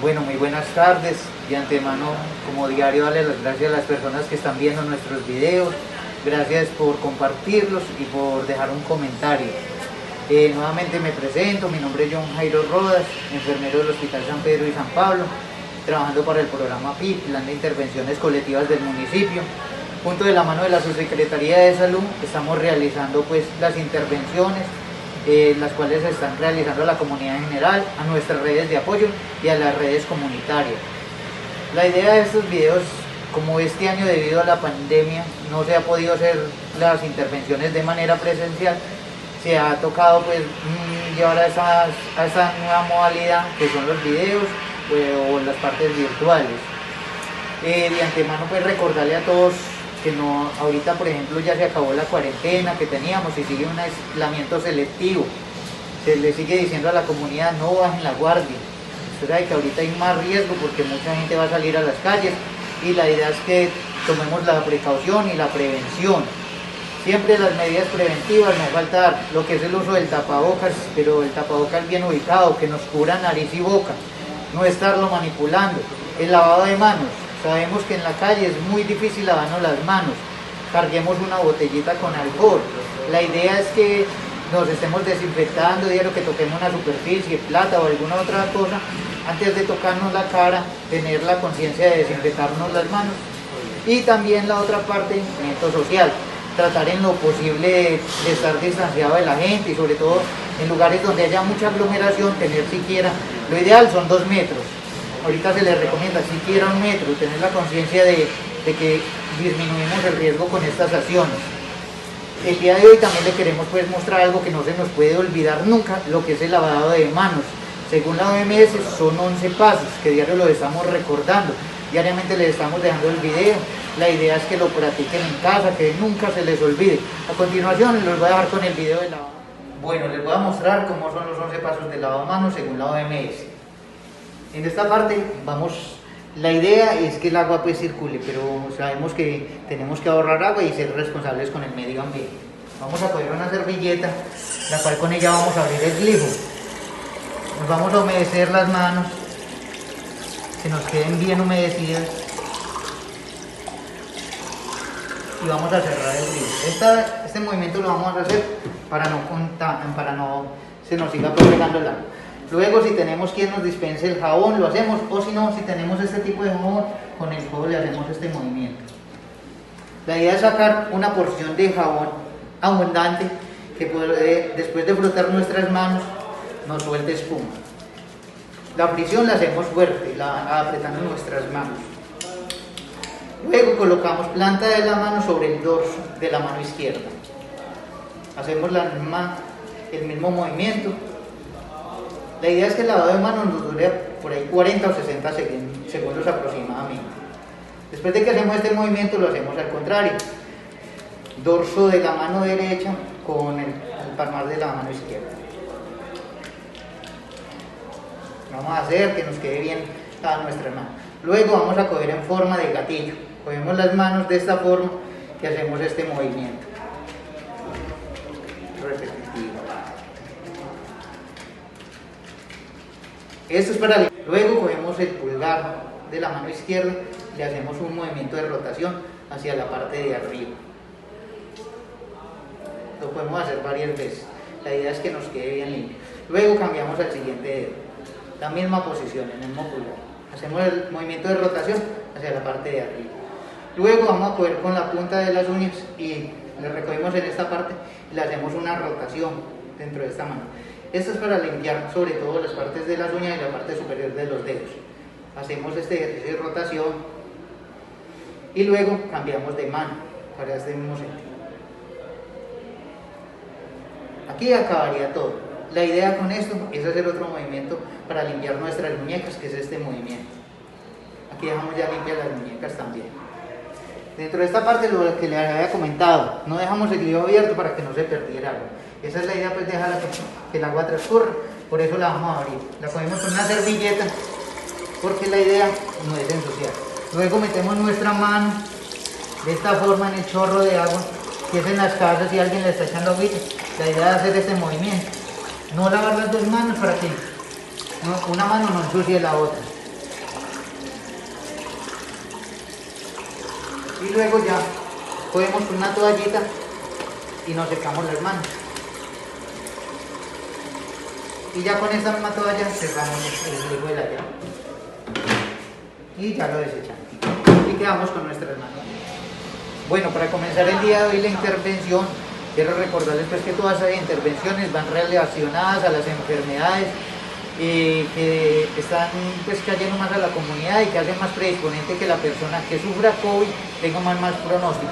Bueno, muy buenas tardes. De antemano, como diario, darle las gracias a las personas que están viendo nuestros videos. Gracias por compartirlos y por dejar un comentario. Nuevamente me presento, mi nombre es John Jairo Rodas, enfermero del Hospital San Pedro y San Pablo, trabajando para el programa PIP, Plan de Intervenciones Colectivas del municipio. Junto de la mano de la Subsecretaría de Salud, estamos realizando las intervenciones, las cuales se están realizando a la comunidad en general, a nuestras redes de apoyo y a las redes comunitarias. La idea de estos videos, como este año debido a la pandemia no se ha podido hacer las intervenciones de manera presencial, se ha tocado llevar a esa nueva modalidad que son los videos o las partes virtuales. De antemano recordarle a todos que ahorita por ejemplo ya se acabó la cuarentena que teníamos y sigue un aislamiento selectivo. Se le sigue diciendo a la comunidad: no bajen la guardia. Usted sabe que ahorita hay más riesgo porque mucha gente va a salir a las calles y la idea es que tomemos la precaución y la prevención. Siempre las medidas preventivas, no faltar lo que es el uso del tapabocas, pero el tapabocas bien ubicado, que nos cubra nariz y boca, no estarlo manipulando. El lavado de manos, sabemos que en la calle es muy difícil lavarnos las manos, carguemos una botellita con alcohol. La idea es que nos estemos desinfectando diario, que toquemos una superficie, plata o alguna otra cosa, antes de tocarnos la cara, tener la conciencia de desinfectarnos las manos. Y también la otra parte, el social, tratar en lo posible de estar distanciado de la gente y sobre todo en lugares donde haya mucha aglomeración, tener siquiera, lo ideal son 2 metros, ahorita se les recomienda siquiera 1 metro, tener la conciencia de que disminuimos el riesgo con estas acciones. El día de hoy también le queremos mostrar algo que no se nos puede olvidar nunca, lo que es el lavado de manos. Según la OMS son 11 pasos que diario lo estamos recordando, diariamente les estamos dejando el video. La idea es que lo practiquen en casa, que nunca se les olvide. A continuación les voy a dejar con el video de lavado. Bueno, les voy a mostrar cómo son los 11 pasos de lavado de manos según la OMS. En esta parte la idea es que el agua circule, pero sabemos que tenemos que ahorrar agua y ser responsables con el medio ambiente. Vamos a coger una servilleta, la cual con ella vamos a abrir el glifo. Nos vamos a humedecer las manos, que nos queden bien humedecidas. Y vamos a cerrar el glifo. Este movimiento lo vamos a hacer para no se nos siga pegando el agua. Luego, si tenemos quien nos dispense el jabón, lo hacemos, o si no, si tenemos este tipo de jabón, con el codo le hacemos este movimiento. La idea es sacar una porción de jabón abundante que después de frotar nuestras manos nos suelte espuma. La fricción la hacemos fuerte, apretando nuestras manos. Luego colocamos planta de la mano sobre el dorso de la mano izquierda. Hacemos el mismo movimiento. La idea es que el lavado de manos nos dure por ahí 40 o 60 segundos aproximadamente. Después de que hacemos este movimiento lo hacemos al contrario. Dorso de la mano derecha con el palmar de la mano izquierda. Vamos a hacer que nos quede bien a nuestra mano. Luego vamos a coger en forma de gatillo. Cogemos las manos de esta forma y hacemos este movimiento repetitivo. Esto es para... Luego cogemos el pulgar de la mano izquierda y le hacemos un movimiento de rotación hacia la parte de arriba. Lo podemos hacer varias veces. La idea es que nos quede bien limpio. Luego cambiamos al siguiente dedo. La misma posición, el mismo pulgar. Hacemos el movimiento de rotación hacia la parte de arriba. Luego vamos a coger con la punta de las uñas y le recogemos en esta parte y le hacemos una rotación dentro de esta mano. Esto es para limpiar sobre todo las partes de las uñas y la parte superior de los dedos. Hacemos este ejercicio de rotación y luego cambiamos de mano para este mismo sentido. Aquí acabaría todo. La idea con esto es hacer otro movimiento para limpiar nuestras muñecas, que es este movimiento. Aquí dejamos ya limpias las muñecas también. Dentro de esta parte, lo que les había comentado, no dejamos el glifo abierto para que no se perdiera agua. Esa es la idea, dejar que el agua transcurra, por eso la vamos a abrir. La cogemos con una servilleta, porque la idea no es ensuciar. Luego metemos nuestra mano de esta forma en el chorro de agua, que es en las casas si alguien le está echando agüita. La idea es hacer este movimiento. No lavar las dos manos para que una mano no ensucie la otra. Y luego ya cogemos una toallita y nos secamos las manos. Y ya con esta misma toalla cerramos el juego de la llave. Y ya lo desechamos. Y quedamos con nuestras manos. Bueno, para comenzar el día de hoy la intervención, quiero recordarles pues que todas esas intervenciones van relacionadas a las enfermedades que están pues cayendo más a la comunidad y que hacen más predisponente que la persona que sufra COVID tenga más pronóstico.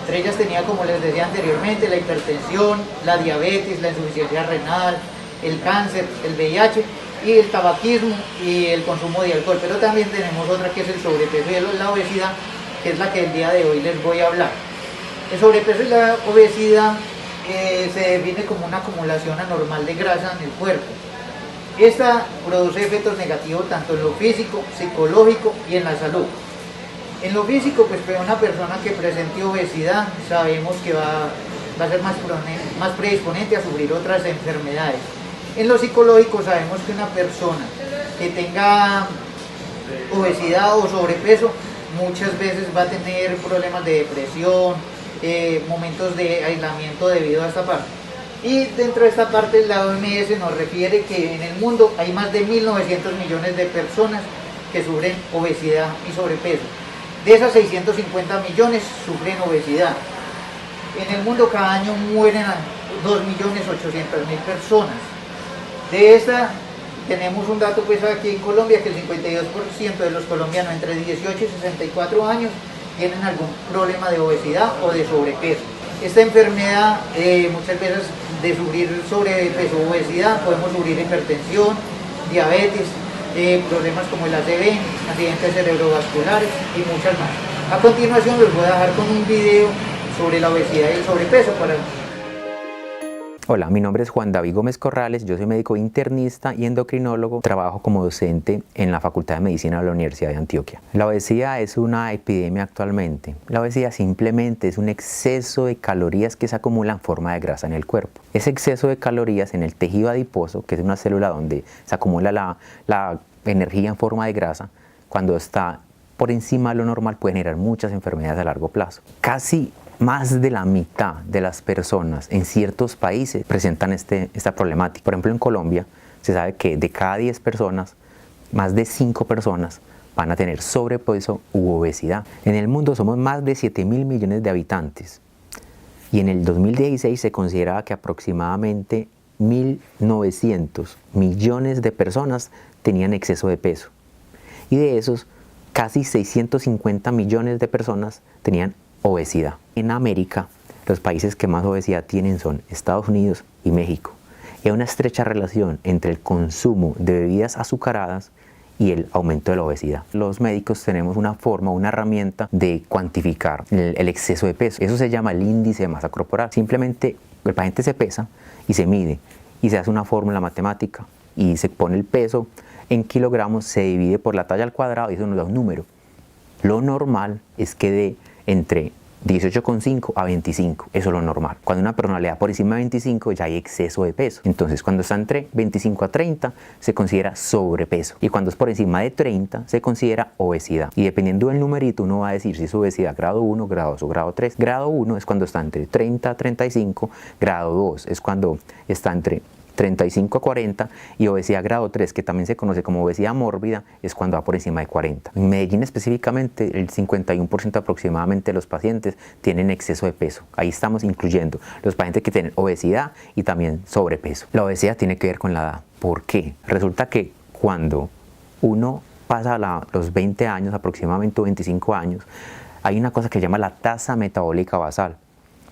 Entre ellas tenía, como les decía anteriormente, la hipertensión, la diabetes, la insuficiencia renal, el cáncer, el VIH y el tabaquismo y el consumo de alcohol. Pero también tenemos otra que es el sobrepeso y la obesidad, que es la que el día de hoy les voy a hablar. El sobrepeso y la obesidad se define como una acumulación anormal de grasa en el cuerpo. Esta produce efectos negativos tanto en lo físico, psicológico y en la salud. En lo físico, pues una persona que presente obesidad sabemos que va a ser más predisponente a sufrir otras enfermedades. En lo psicológico sabemos que una persona que tenga obesidad o sobrepeso muchas veces va a tener problemas de depresión, momentos de aislamiento debido a esta parte. Y dentro de esta parte la OMS nos refiere que en el mundo hay más de 1.900 millones de personas que sufren obesidad y sobrepeso. De esas 650 millones sufren obesidad. En el mundo cada año mueren a 2.800.000 personas. De esta tenemos un dato pues aquí en Colombia que el 52% de los colombianos entre 18 y 64 años tienen algún problema de obesidad o de sobrepeso. Esta enfermedad, muchas veces de sufrir sobrepeso o obesidad, podemos sufrir hipertensión, diabetes, problemas como el ACV, accidentes cerebrovasculares y muchas más. A continuación les voy a dejar con un video sobre la obesidad y el sobrepeso para... Hola, mi nombre es Juan David Gómez Corrales, yo soy médico internista y endocrinólogo, trabajo como docente en la Facultad de Medicina de la Universidad de Antioquia. La obesidad es una epidemia actualmente. La obesidad simplemente es un exceso de calorías que se acumulan en forma de grasa en el cuerpo. Ese exceso de calorías en el tejido adiposo, que es una célula donde se acumula la energía en forma de grasa, cuando está por encima de lo normal puede generar muchas enfermedades a largo plazo. Casi más de la mitad de las personas en ciertos países presentan esta problemática. Por ejemplo, en Colombia se sabe que de cada 10 personas, más de 5 personas van a tener sobrepeso u obesidad. En el mundo somos más de 7.000 millones de habitantes y en el 2016 se consideraba que aproximadamente 1.900 millones de personas tenían exceso de peso y de esos casi 650 millones de personas tenían obesidad. En América, los países que más obesidad tienen son Estados Unidos y México. Hay una estrecha relación entre el consumo de bebidas azucaradas y el aumento de la obesidad. Los médicos tenemos una forma, una herramienta de cuantificar el exceso de peso. Eso se llama el índice de masa corporal. Simplemente el paciente se pesa y se mide y se hace una fórmula matemática y se pone el peso en kilogramos, se divide por la talla al cuadrado y eso nos da un número. Lo normal es que de entre 18,5 a 25, eso es lo normal. Cuando una persona le da por encima de 25 ya hay exceso de peso. Entonces cuando está entre 25 a 30 se considera sobrepeso y cuando es por encima de 30 se considera obesidad. Y dependiendo del numerito uno va a decir si es obesidad grado 1, grado 2 o grado 3. Grado 1 es cuando está entre 30 a 35, grado 2 es cuando está entre 35 a 40 y obesidad grado 3, que también se conoce como obesidad mórbida, es cuando va por encima de 40. En Medellín específicamente el 51% aproximadamente de los pacientes tienen exceso de peso. Ahí estamos incluyendo los pacientes que tienen obesidad y también sobrepeso. La obesidad tiene que ver con la edad. ¿Por qué? Resulta que cuando uno pasa los 20 años, aproximadamente 25 años, hay una cosa que se llama la tasa metabólica basal.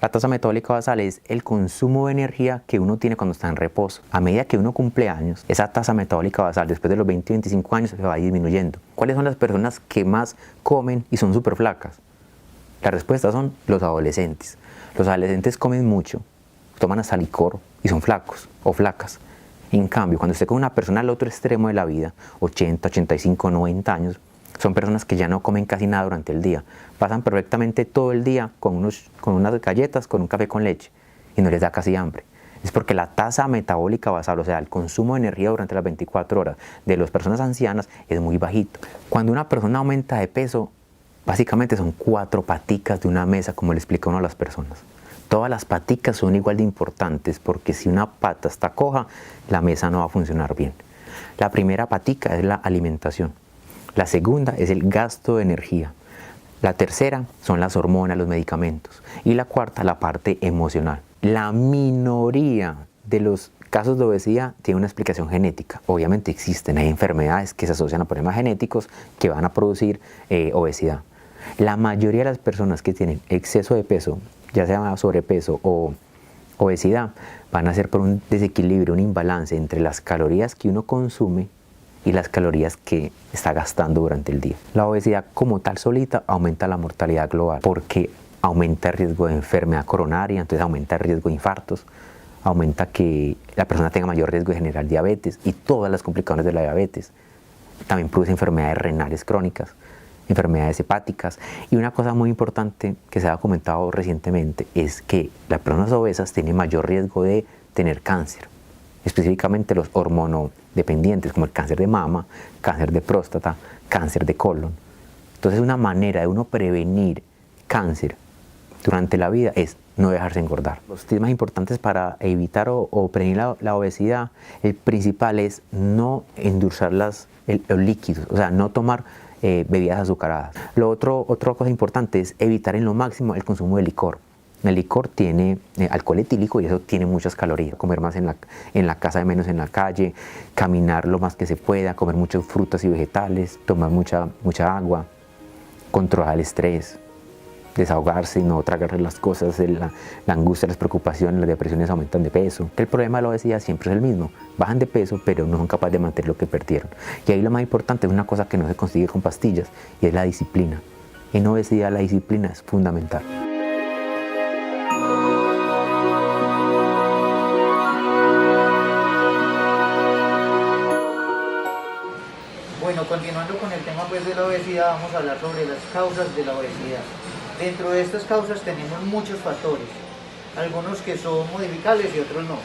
La tasa metabólica basal es el consumo de energía que uno tiene cuando está en reposo. A medida que uno cumple años, esa tasa metabólica basal después de los 20 y 25 años se va disminuyendo. ¿Cuáles son las personas que más comen y son súper flacas? La respuesta son los adolescentes. Los adolescentes comen mucho, toman hasta licor y son flacos o flacas. En cambio, cuando usted con una persona al otro extremo de la vida, 80, 85, 90 años, son personas que ya no comen casi nada durante el día. Pasan perfectamente todo el día con unas galletas, con un café con leche y no les da casi hambre. Es porque la tasa metabólica basal, o sea, el consumo de energía durante las 24 horas de las personas ancianas es muy bajito. Cuando una persona aumenta de peso, Básicamente son 4 paticas de una mesa, como le explica uno a las personas. Todas las paticas son igual de importantes porque si una pata está coja, la mesa no va a funcionar bien. La primera patica es la alimentación. La segunda es el gasto de energía. La tercera son las hormonas, los medicamentos. Y la cuarta, la parte emocional. La minoría de los casos de obesidad tiene una explicación genética. Obviamente existen, hay enfermedades que se asocian a problemas genéticos que van a producir obesidad. La mayoría de las personas que tienen exceso de peso, ya sea sobrepeso o obesidad, van a ser por un desequilibrio, un imbalance entre las calorías que uno consume y las calorías que está gastando durante el día. La obesidad como tal solita aumenta la mortalidad global porque aumenta el riesgo de enfermedad coronaria, entonces aumenta el riesgo de infartos, aumenta que la persona tenga mayor riesgo de generar diabetes y todas las complicaciones de la diabetes. También produce enfermedades renales crónicas, enfermedades hepáticas. Y una cosa muy importante que se ha documentado recientemente es que las personas obesas tienen mayor riesgo de tener cáncer, específicamente los hormonodependientes como el cáncer de mama, cáncer de próstata, cáncer de colon. Entonces una manera de uno prevenir cáncer durante la vida es no dejarse engordar. Los tips más importantes para evitar o prevenir la obesidad, el principal es no endulzar los líquidos, o sea, no tomar bebidas azucaradas. Otra cosa importante es evitar en lo máximo el consumo de licor. El licor tiene alcohol etílico y eso tiene muchas calorías. Comer más en la casa, menos en la calle, caminar lo más que se pueda, comer muchas frutas y vegetales, tomar mucha agua, controlar el estrés, desahogarse y no tragar las cosas, la angustia, las preocupaciones, las depresiones aumentan de peso. El problema de la obesidad siempre es el mismo, bajan de peso pero no son capaces de mantener lo que perdieron. Y ahí lo más importante es una cosa que no se consigue con pastillas y es la disciplina. En obesidad la disciplina es fundamental. Bueno, continuando con el tema pues de la obesidad, vamos a hablar sobre las causas de la obesidad. Dentro de estas causas tenemos muchos factores, algunos que son modificables y otros no.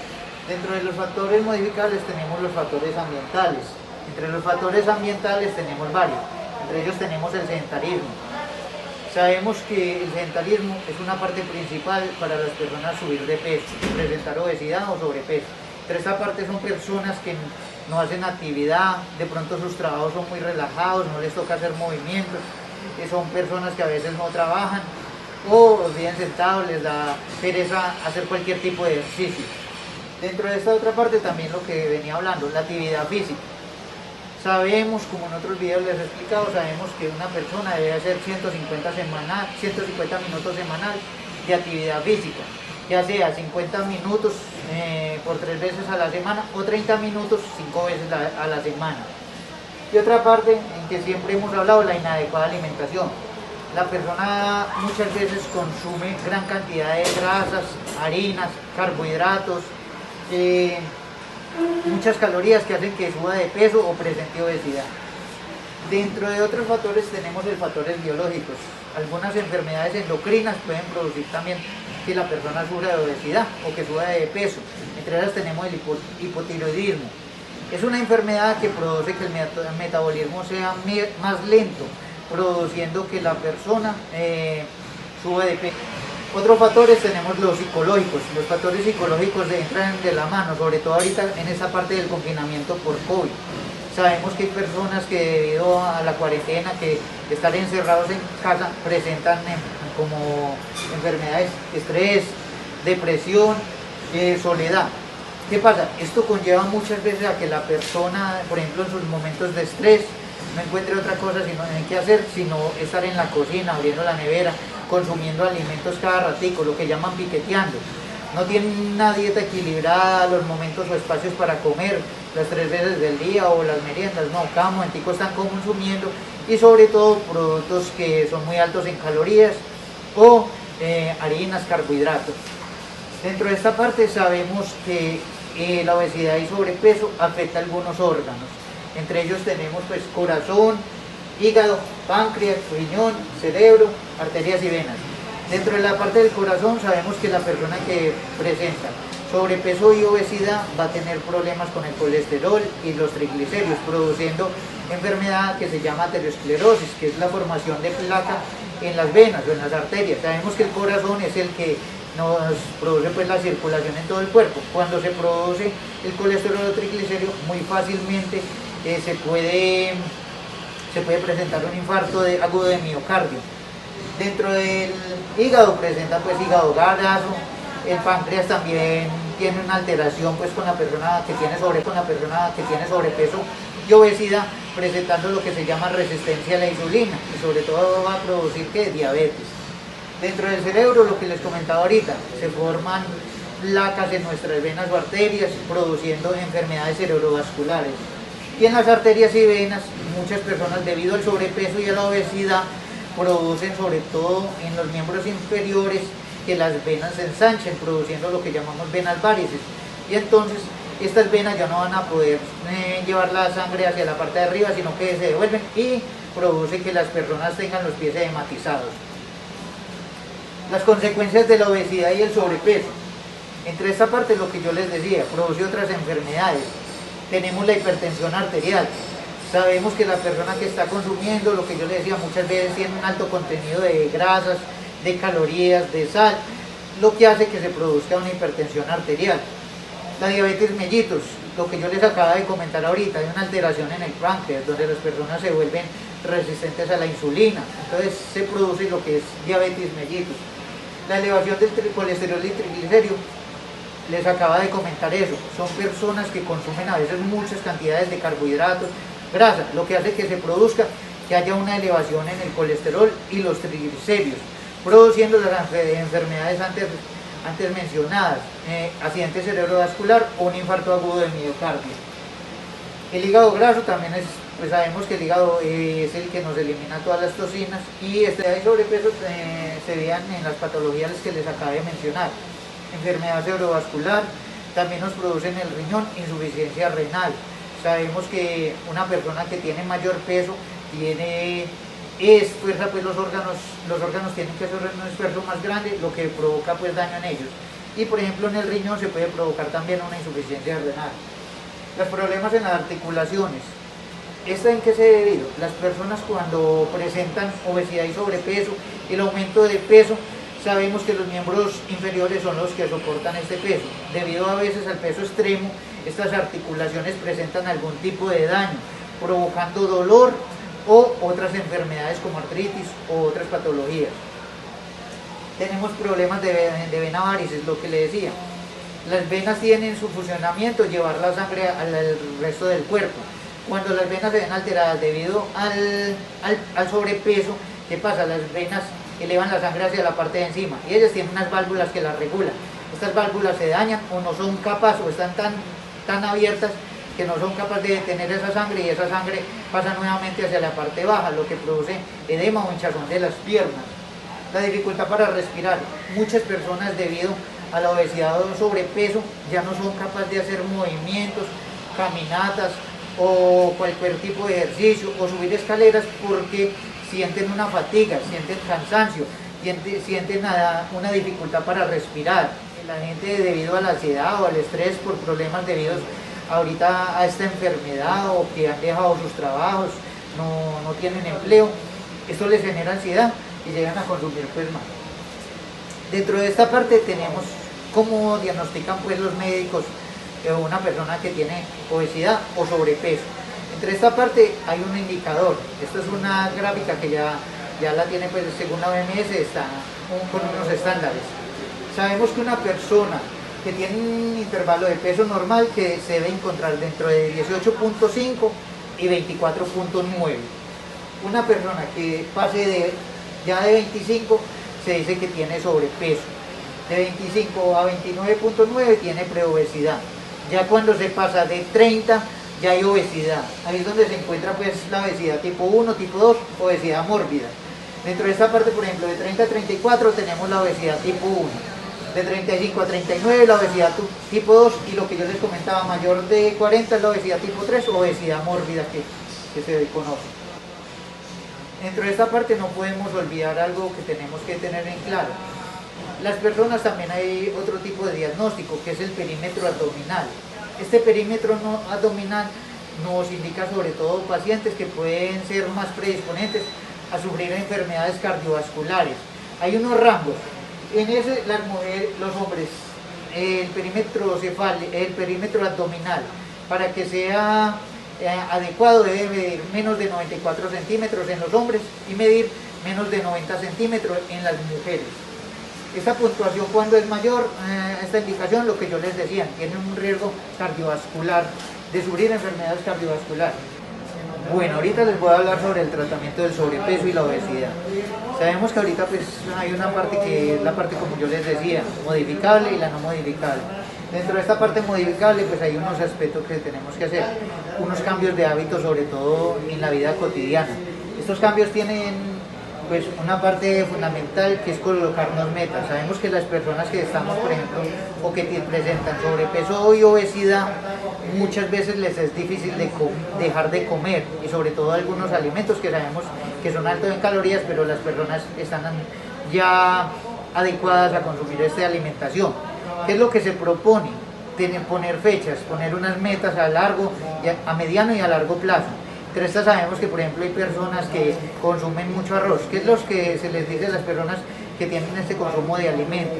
Dentro de los factores modificables tenemos los factores ambientales. Entre los factores ambientales tenemos varios, entre ellos tenemos el sedentarismo. Sabemos que el sedentarismo es una parte principal para las personas subir de peso, presentar obesidad o sobrepeso. Entre esta parte son personas que no hacen actividad, de pronto sus trabajos son muy relajados, no les toca hacer movimientos, son personas que a veces no trabajan o viven sentados, les da pereza hacer cualquier tipo de ejercicio. Dentro de esta otra parte también lo que venía hablando, la actividad física. Sabemos, como en otros videos les he explicado, sabemos que una persona debe hacer 150 minutos semanal de actividad física, ya sea 50 minutos por 3 veces a la semana o 30 minutos 5 veces a la semana. Y otra parte en que siempre hemos hablado, la inadecuada alimentación. La persona muchas veces consume gran cantidad de grasas, harinas, carbohidratos, muchas calorías que hacen que suba de peso o presente obesidad. Dentro de otros factores tenemos los factores biológicos. Algunas enfermedades endocrinas pueden producir también que la persona sufra de obesidad o que suba de peso. Entre ellas tenemos el hipotiroidismo. Es una enfermedad que produce que el metabolismo sea más lento, produciendo que la persona suba de peso. Otros factores tenemos los psicológicos. Los factores psicológicos entran de la mano, sobre todo ahorita en esta parte del confinamiento por COVID. Sabemos que hay personas que debido a la cuarentena, que estar encerrados en casa, presentan como enfermedades, estrés, depresión, soledad. ¿Qué pasa? Esto conlleva muchas veces a que la persona, por ejemplo, en sus momentos de estrés, no encuentre otra cosa que hacer, sino estar en la cocina, abriendo la nevera, consumiendo alimentos cada ratico, lo que llaman piqueteando. No tienen una dieta equilibrada, los momentos o espacios para comer las 3 veces del día o las meriendas, no, cada momentico están consumiendo y sobre todo productos que son muy altos en calorías o harinas, carbohidratos. Dentro de esta parte sabemos que la obesidad y sobrepeso afecta a algunos órganos. Entre ellos tenemos pues corazón, hígado, páncreas, riñón, cerebro, arterias y venas. Dentro de la parte del corazón sabemos que la persona que presenta sobrepeso y obesidad va a tener problemas con el colesterol y los triglicéridos, produciendo enfermedad que se llama aterosclerosis, que es la formación de placa en las venas o en las arterias. Sabemos que el corazón es el que nos produce pues la circulación en todo el cuerpo. Cuando se produce el colesterol o triglicérido, muy fácilmente se puede presentar un infarto agudo de miocardio. Dentro del hígado presenta pues hígado graso. El páncreas también tiene una alteración pues con la persona que tiene sobrepeso y obesidad, presentando lo que se llama resistencia a la insulina y sobre todo va a producir diabetes. Dentro del cerebro, lo que les comentaba ahorita, se forman placas en nuestras venas o arterias, produciendo enfermedades cerebrovasculares. Y en las arterias y venas, muchas personas debido al sobrepeso y a la obesidad producen, sobre todo en los miembros inferiores, que las venas se ensanchen, produciendo lo que llamamos venas varices. Y entonces estas venas ya no van a poder llevar la sangre hacia la parte de arriba, sino que se devuelven y produce que las personas tengan los pies edematizados. Las consecuencias de la obesidad y el sobrepeso. Entre esta parte, lo que yo les decía, produce otras enfermedades. Tenemos la hipertensión arterial. Sabemos que la persona que está consumiendo, lo que yo les decía, muchas veces tiene un alto contenido de grasas, de calorías, de sal, lo que hace que se produzca una hipertensión arterial. La diabetes mellitus, lo que yo les acabo de comentar ahorita, hay una alteración en el páncreas, donde las personas se vuelven resistentes a la insulina, entonces se produce lo que es diabetes mellitus. La elevación del colesterol y triglicéridos, les acaba de comentar eso, son personas que consumen a veces muchas cantidades de carbohidratos, grasa, lo que hace que se produzca que haya una elevación en el colesterol y los triglicéridos, produciendo las enfermedades antes mencionadas, accidente cerebrovascular o un infarto agudo de miocardio. El hígado graso también es, pues sabemos que el hígado es el que nos elimina todas las toxinas, y este sobrepeso se vean en las patologías que les acabé de mencionar. Enfermedad cerebrovascular, también nos produce en el riñón insuficiencia renal. Sabemos que una persona que tiene mayor peso fuerza pues los órganos tienen que hacer un esfuerzo más grande, lo que provoca pues daño en ellos. Y por ejemplo en el riñón se puede provocar también una insuficiencia renal. Los problemas en las articulaciones. ¿Esto en qué se debe debido? Las personas cuando presentan obesidad y sobrepeso, el aumento de peso, sabemos que los miembros inferiores son los que soportan este peso. Debido a veces al peso extremo, estas articulaciones presentan algún tipo de daño, provocando dolor o otras enfermedades como artritis o otras patologías. Tenemos problemas de vena varices, lo que le decía. Las venas tienen su funcionamiento llevar la sangre al resto del cuerpo. Cuando las venas se ven alteradas debido al sobrepeso, ¿qué pasa? Las venas elevan la sangre hacia la parte de encima y ellas tienen unas válvulas que las regulan. Estas válvulas se dañan o no son capaces o están tan abiertas que no son capaces de detener esa sangre, y esa sangre pasa nuevamente hacia la parte baja, lo que produce edema o hinchazón de las piernas. La dificultad para respirar. Muchas personas debido a la obesidad o sobrepeso ya no son capaces de hacer movimientos, caminatas o cualquier tipo de ejercicio o subir escaleras porque sienten una fatiga, sienten cansancio, sienten una dificultad para respirar. La gente debido a la ansiedad o al estrés por problemas debidos ahorita a esta enfermedad o que han dejado sus trabajos, no tienen empleo, esto les genera ansiedad y llegan a consumir pues más. Dentro de esta parte tenemos cómo diagnostican pues los médicos una persona que tiene obesidad o sobrepeso. Entre esta parte hay un indicador, esto es una gráfica que ya la tiene pues según la OMS, está con unos estándares. Sabemos que una persona que tiene un intervalo de peso normal que se debe encontrar dentro de 18.5 y 24.9. Una persona que pase ya de 25 se dice que tiene sobrepeso. De 25 a 29.9 tiene preobesidad. Ya cuando se pasa de 30 ya hay obesidad. Ahí es donde se encuentra pues la obesidad tipo 1, tipo 2, obesidad mórbida. Dentro de esta parte, por ejemplo, de 30 a 34 tenemos la obesidad tipo 1. De 35 a 39 la obesidad tipo 2, y lo que yo les comentaba, mayor de 40 es la obesidad tipo 3, obesidad mórbida que se conoce. Dentro de esta parte no podemos olvidar algo que tenemos que tener en claro. Las personas también hay otro tipo de diagnóstico, que es el perímetro abdominal. Este perímetro abdominal nos indica sobre todo pacientes que pueden ser más predisponentes a sufrir enfermedades cardiovasculares. Hay unos rangos. En ese, las mujeres, los hombres, el perímetro abdominal, para que sea adecuado debe medir menos de 94 centímetros en los hombres y medir menos de 90 centímetros en las mujeres. Esta puntuación, cuando es mayor, esta indicación, lo que yo les decía, tiene un riesgo cardiovascular, de sufrir enfermedades cardiovasculares. Bueno, ahorita les voy a hablar sobre el tratamiento del sobrepeso y la obesidad. Sabemos que ahorita pues hay una parte que es la parte, como yo les decía, modificable y la no modificable. Dentro de esta parte modificable pues hay unos aspectos que tenemos que hacer, unos cambios de hábitos, sobre todo en la vida cotidiana. Estos cambios tienen pues una parte fundamental, que es colocarnos metas. Sabemos que las personas que estamos, por ejemplo, o que presentan sobrepeso y obesidad, muchas veces les es difícil dejar de comer, y sobre todo algunos alimentos que sabemos que son altos en calorías, pero las personas están ya adecuadas a consumir esta alimentación. ¿Qué es lo que se propone? Poner fechas, poner unas metas a mediano y a largo plazo. Entre estas sabemos que, por ejemplo, hay personas que consumen mucho arroz. ¿Qué es lo que se les dice a las personas que tienen este consumo de alimentos?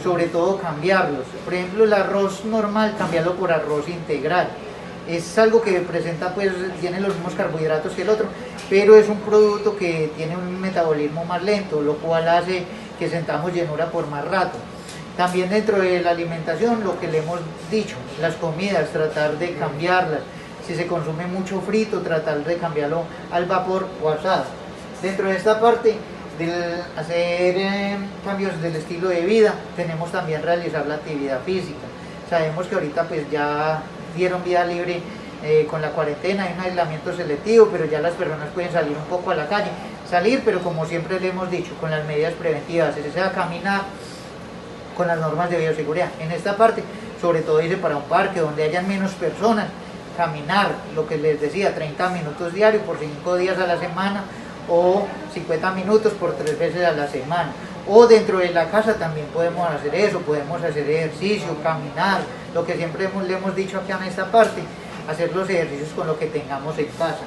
Sobre todo cambiarlos. Por ejemplo, el arroz normal, cambiarlo por arroz integral. Es algo que presenta, pues, tiene los mismos carbohidratos que el otro, pero es un producto que tiene un metabolismo más lento, lo cual hace que sentamos llenura por más rato. También dentro de la alimentación, lo que le hemos dicho, las comidas, tratar de cambiarlas. Si se consume mucho frito, tratar de cambiarlo al vapor o asado. Dentro de esta parte de hacer cambios del estilo de vida, tenemos también realizar la actividad física. Sabemos que ahorita pues ya dieron vida libre con la cuarentena, hay un aislamiento selectivo, pero ya las personas pueden salir un poco a la calle. Salir, pero como siempre le hemos dicho, con las medidas preventivas, sea caminar con las normas de bioseguridad. En esta parte, sobre todo irse para un parque donde hayan menos personas, caminar, lo que les decía, 30 minutos diarios por 5 días a la semana, o 50 minutos por 3 veces a la semana. O dentro de la casa también podemos hacer eso, podemos hacer ejercicio, caminar, lo que siempre le hemos dicho aquí en esta parte, hacer los ejercicios con lo que tengamos en casa.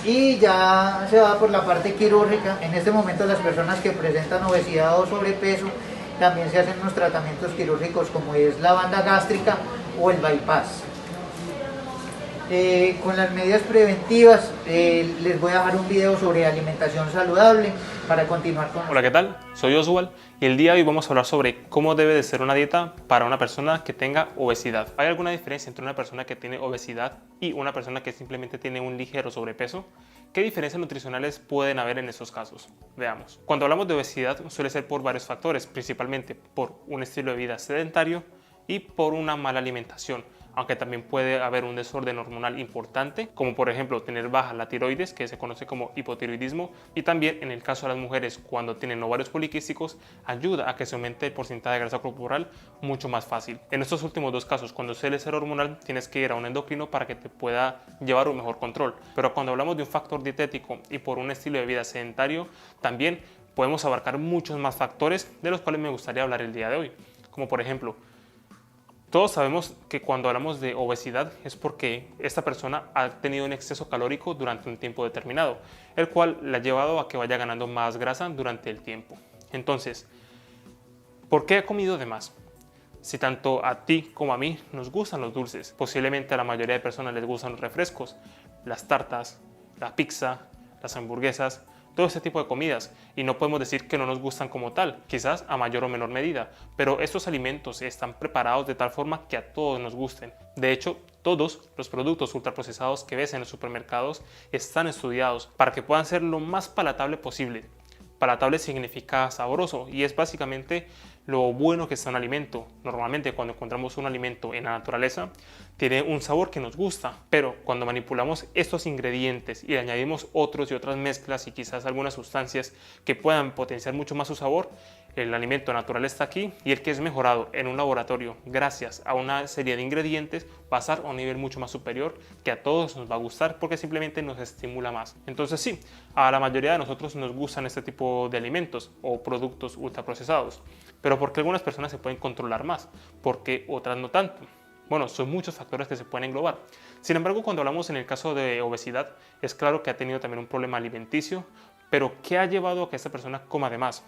Y ya se va por la parte quirúrgica. En este momento las personas que presentan obesidad o sobrepeso, también se hacen unos tratamientos quirúrgicos como es la banda gástrica o el bypass. Con las medidas preventivas, les voy a dejar un video sobre alimentación saludable para continuar con... Hola, ¿qué tal? Soy Oswald y el día de hoy vamos a hablar sobre cómo debe de ser una dieta para una persona que tenga obesidad. ¿Hay alguna diferencia entre una persona que tiene obesidad y una persona que simplemente tiene un ligero sobrepeso? ¿Qué diferencias nutricionales pueden haber en estos casos? Veamos. Cuando hablamos de obesidad suele ser por varios factores, principalmente por un estilo de vida sedentario y por una mala alimentación, aunque también puede haber un desorden hormonal importante, como por ejemplo tener baja la tiroides, que se conoce como hipotiroidismo, y también en el caso de las mujeres cuando tienen ovarios poliquísticos, ayuda a que se aumente el porcentaje de grasa corporal mucho más fácil. En estos últimos dos casos, cuando suele ser hormonal, tienes que ir a un endocrino para que te pueda llevar un mejor control, pero cuando hablamos de un factor dietético y por un estilo de vida sedentario, también podemos abarcar muchos más factores de los cuales me gustaría hablar el día de hoy, como por ejemplo, todos sabemos que cuando hablamos de obesidad es porque esta persona ha tenido un exceso calórico durante un tiempo determinado, el cual le ha llevado a que vaya ganando más grasa durante el tiempo. Entonces, ¿por qué ha comido de más? Si tanto a ti como a mí nos gustan los dulces, posiblemente a la mayoría de personas les gustan los refrescos, las tartas, la pizza, las hamburguesas, todo este tipo de comidas, y no podemos decir que no nos gustan como tal, quizás a mayor o menor medida, pero estos alimentos están preparados de tal forma que a todos nos gusten. De hecho, todos los productos ultraprocesados que ves en los supermercados están estudiados para que puedan ser lo más palatable posible. Palatable significa sabroso y es básicamente lo bueno que está un alimento. Normalmente cuando encontramos un alimento en la naturaleza tiene un sabor que nos gusta, pero cuando manipulamos estos ingredientes y le añadimos otros y otras mezclas y quizás algunas sustancias que puedan potenciar mucho más su sabor, El alimento natural está aquí y el que es mejorado en un laboratorio gracias a una serie de ingredientes va a estar a un nivel mucho más superior, que a todos nos va a gustar porque simplemente nos estimula más. Entonces sí, a la mayoría de nosotros nos gustan este tipo de alimentos o productos ultraprocesados, pero ¿por qué algunas personas se pueden controlar más? ¿Por qué otras no tanto? Bueno, son muchos factores que se pueden englobar. Sin embargo, cuando hablamos en el caso de obesidad, es claro que ha tenido también un problema alimenticio, pero ¿qué ha llevado a que esta persona coma de más?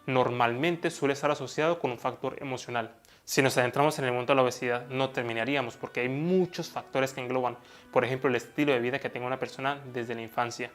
Normalmente suele estar asociado con un factor emocional. Si nos adentramos en el mundo de la obesidad, no terminaríamos porque hay muchos factores que engloban, por ejemplo, el estilo de vida que tenga una persona desde la infancia.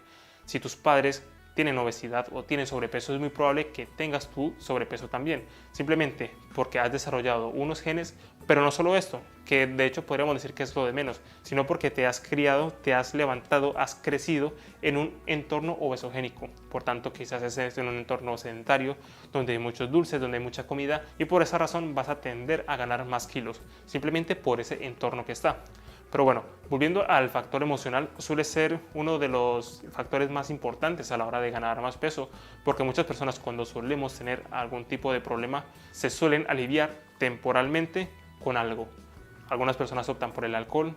Si tus padres tienen obesidad o tienen sobrepeso, es muy probable que tengas tu sobrepeso también, simplemente porque has desarrollado unos genes, pero no solo esto, que de hecho podríamos decir que es lo de menos, sino porque te has criado, te has levantado, has crecido en un entorno obesogénico. Por tanto, quizás es en un entorno sedentario, donde hay muchos dulces, donde hay mucha comida, y por esa razón vas a tender a ganar más kilos, simplemente por ese entorno que está. Pero bueno, volviendo al factor emocional, suele ser uno de los factores más importantes a la hora de ganar más peso, porque muchas personas cuando solemos tener algún tipo de problema se suelen aliviar temporalmente con algo. Algunas personas optan por el alcohol,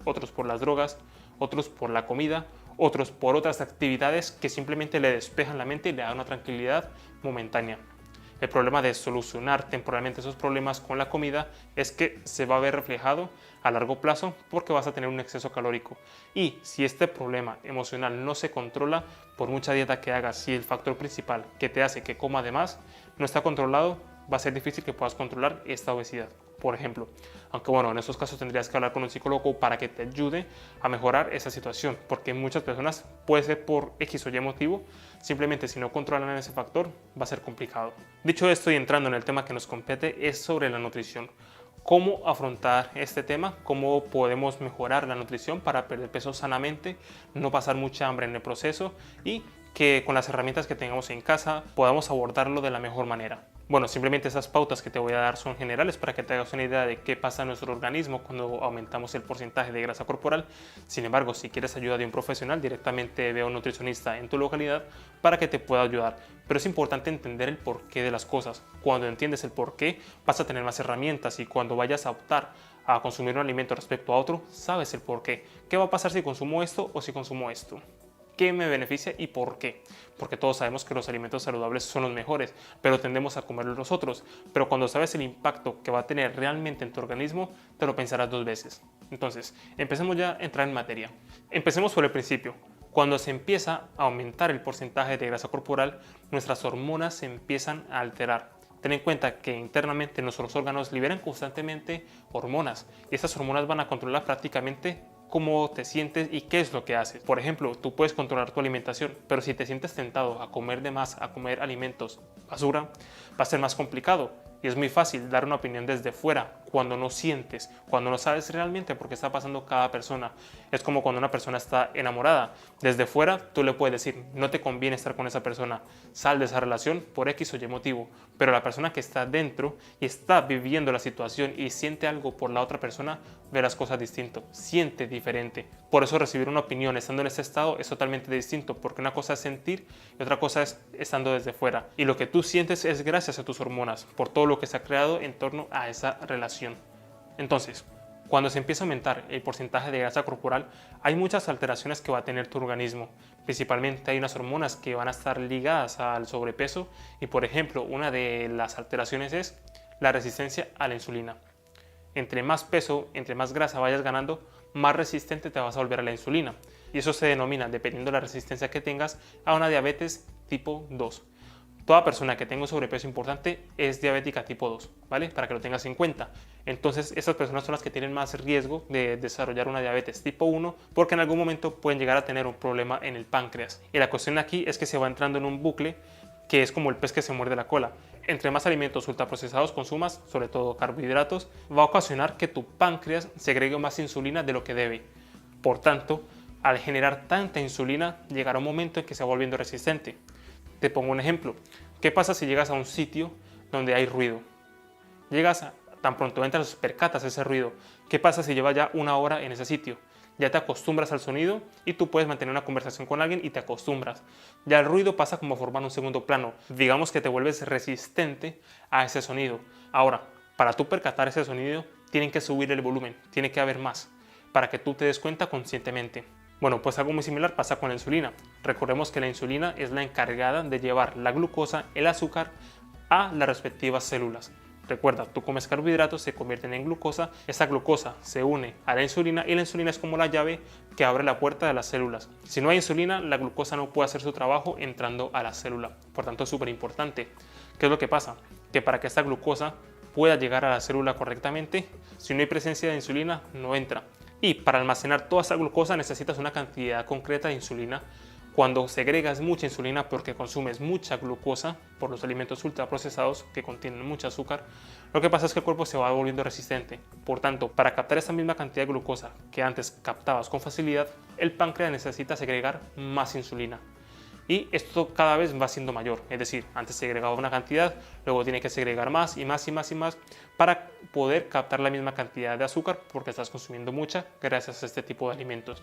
otros por las drogas, otros por la comida, otros por otras actividades que simplemente le despejan la mente y le dan una tranquilidad momentánea. El problema de solucionar temporalmente esos problemas con la comida es que se va a ver reflejado a largo plazo porque vas a tener un exceso calórico. Y si este problema emocional no se controla, por mucha dieta que hagas, si el factor principal que te hace que coma de más no está controlado, va a ser difícil que puedas controlar esta obesidad, por ejemplo. Aunque bueno, en estos casos tendrías que hablar con un psicólogo para que te ayude a mejorar esa situación, porque muchas personas puede ser por X o Y motivo, simplemente si no controlan ese factor va a ser complicado. Dicho esto y entrando en el tema que nos compete, es sobre la nutrición. ¿Cómo afrontar este tema? ¿Cómo podemos mejorar la nutrición para perder peso sanamente, no pasar mucha hambre en el proceso y que con las herramientas que tengamos en casa podamos abordarlo de la mejor manera? Bueno, simplemente esas pautas que te voy a dar son generales para que te hagas una idea de qué pasa en nuestro organismo cuando aumentamos el porcentaje de grasa corporal. Sin embargo, si quieres ayuda de un profesional, directamente ve a un nutricionista en tu localidad para que te pueda ayudar. Pero es importante entender el porqué de las cosas. Cuando entiendes el porqué, vas a tener más herramientas y cuando vayas a optar a consumir un alimento respecto a otro, sabes el porqué. ¿Qué va a pasar si consumo esto o si consumo esto? ¿Qué me beneficia y por qué? Porque todos sabemos que los alimentos saludables son los mejores, pero tendemos a comerlos los otros. Pero cuando sabes el impacto que va a tener realmente en tu organismo, te lo pensarás dos veces. Entonces, empecemos ya a entrar en materia. Empecemos por el principio. Cuando se empieza a aumentar el porcentaje de grasa corporal, nuestras hormonas se empiezan a alterar. Ten en cuenta que internamente nuestros órganos liberan constantemente hormonas y estas hormonas van a controlar prácticamente cómo te sientes y qué es lo que haces. Por ejemplo, tú puedes controlar tu alimentación, pero si te sientes tentado a comer de más, a comer alimentos basura, va a ser más complicado. Y es muy fácil dar una opinión desde fuera cuando no sientes, cuando no sabes realmente por qué está pasando cada persona. Es como cuando una persona está enamorada. Desde fuera tú le puedes decir, no te conviene estar con esa persona, sal de esa relación por X o Y motivo. Pero la persona que está dentro y está viviendo la situación y siente algo por la otra persona, ve las cosas distinto, siente diferente. Por eso recibir una opinión estando en ese estado es totalmente distinto, porque una cosa es sentir y otra cosa es estando desde fuera. Y lo que tú sientes es gracias a tus hormonas, por todo lo que se ha creado en torno a esa relación. Entonces, cuando se empieza a aumentar el porcentaje de grasa corporal, hay muchas alteraciones que va a tener tu organismo. Principalmente hay unas hormonas que van a estar ligadas al sobrepeso y, por ejemplo, una de las alteraciones es la resistencia a la insulina. Entre más peso, entre más grasa vayas ganando, más resistente te vas a volver a la insulina. Y eso se denomina, dependiendo de la resistencia que tengas, a una diabetes tipo 2. Toda persona que tenga un sobrepeso importante es diabética tipo 2, ¿vale? Para que lo tengas en cuenta. Entonces, esas personas son las que tienen más riesgo de desarrollar una diabetes tipo 1 porque en algún momento pueden llegar a tener un problema en el páncreas. Y la cuestión aquí es que se va entrando en un bucle que es como el pez que se muerde la cola. Entre más alimentos ultraprocesados consumas, sobre todo carbohidratos, va a ocasionar que tu páncreas segregue más insulina de lo que debe. Por tanto, al generar tanta insulina, llegará un momento en que se va volviendo resistente. Te pongo un ejemplo. ¿Qué pasa si llegas a un sitio donde hay ruido? Tan pronto entras, percatas ese ruido. ¿Qué pasa si llevas ya una hora en ese sitio? ya te acostumbras al sonido y tú puedes mantener una conversación con alguien y te acostumbras. Ya el ruido pasa como a formar un segundo plano. Digamos que te vuelves resistente a ese sonido. Ahora, para tú percatar ese sonido, tienen que subir el volumen, tiene que haber más, para que tú te des cuenta conscientemente. Bueno, pues algo muy similar pasa con la insulina. Recordemos que la insulina es la encargada de llevar la glucosa, el azúcar, a las respectivas células. Recuerda, tú comes carbohidratos, se convierten en glucosa, esa glucosa se une a la insulina y la insulina es como la llave que abre la puerta de las células. Si no hay insulina, la glucosa no puede hacer su trabajo entrando a la célula. Por tanto, es súper importante. ¿Qué es lo que pasa? Que para que esta glucosa pueda llegar a la célula correctamente, si no hay presencia de insulina, no entra. Y para almacenar toda esa glucosa necesitas una cantidad concreta de insulina. Cuando segregas mucha insulina porque consumes mucha glucosa por los alimentos ultraprocesados que contienen mucho azúcar, lo que pasa es que el cuerpo se va volviendo resistente. Por tanto, para captar esa misma cantidad de glucosa que antes captabas con facilidad, el páncreas necesita segregar más insulina. Y esto cada vez va siendo mayor, es decir, antes segregaba una cantidad, luego tiene que segregar más y más y más y más para poder captar la misma cantidad de azúcar porque estás consumiendo mucha gracias a este tipo de alimentos.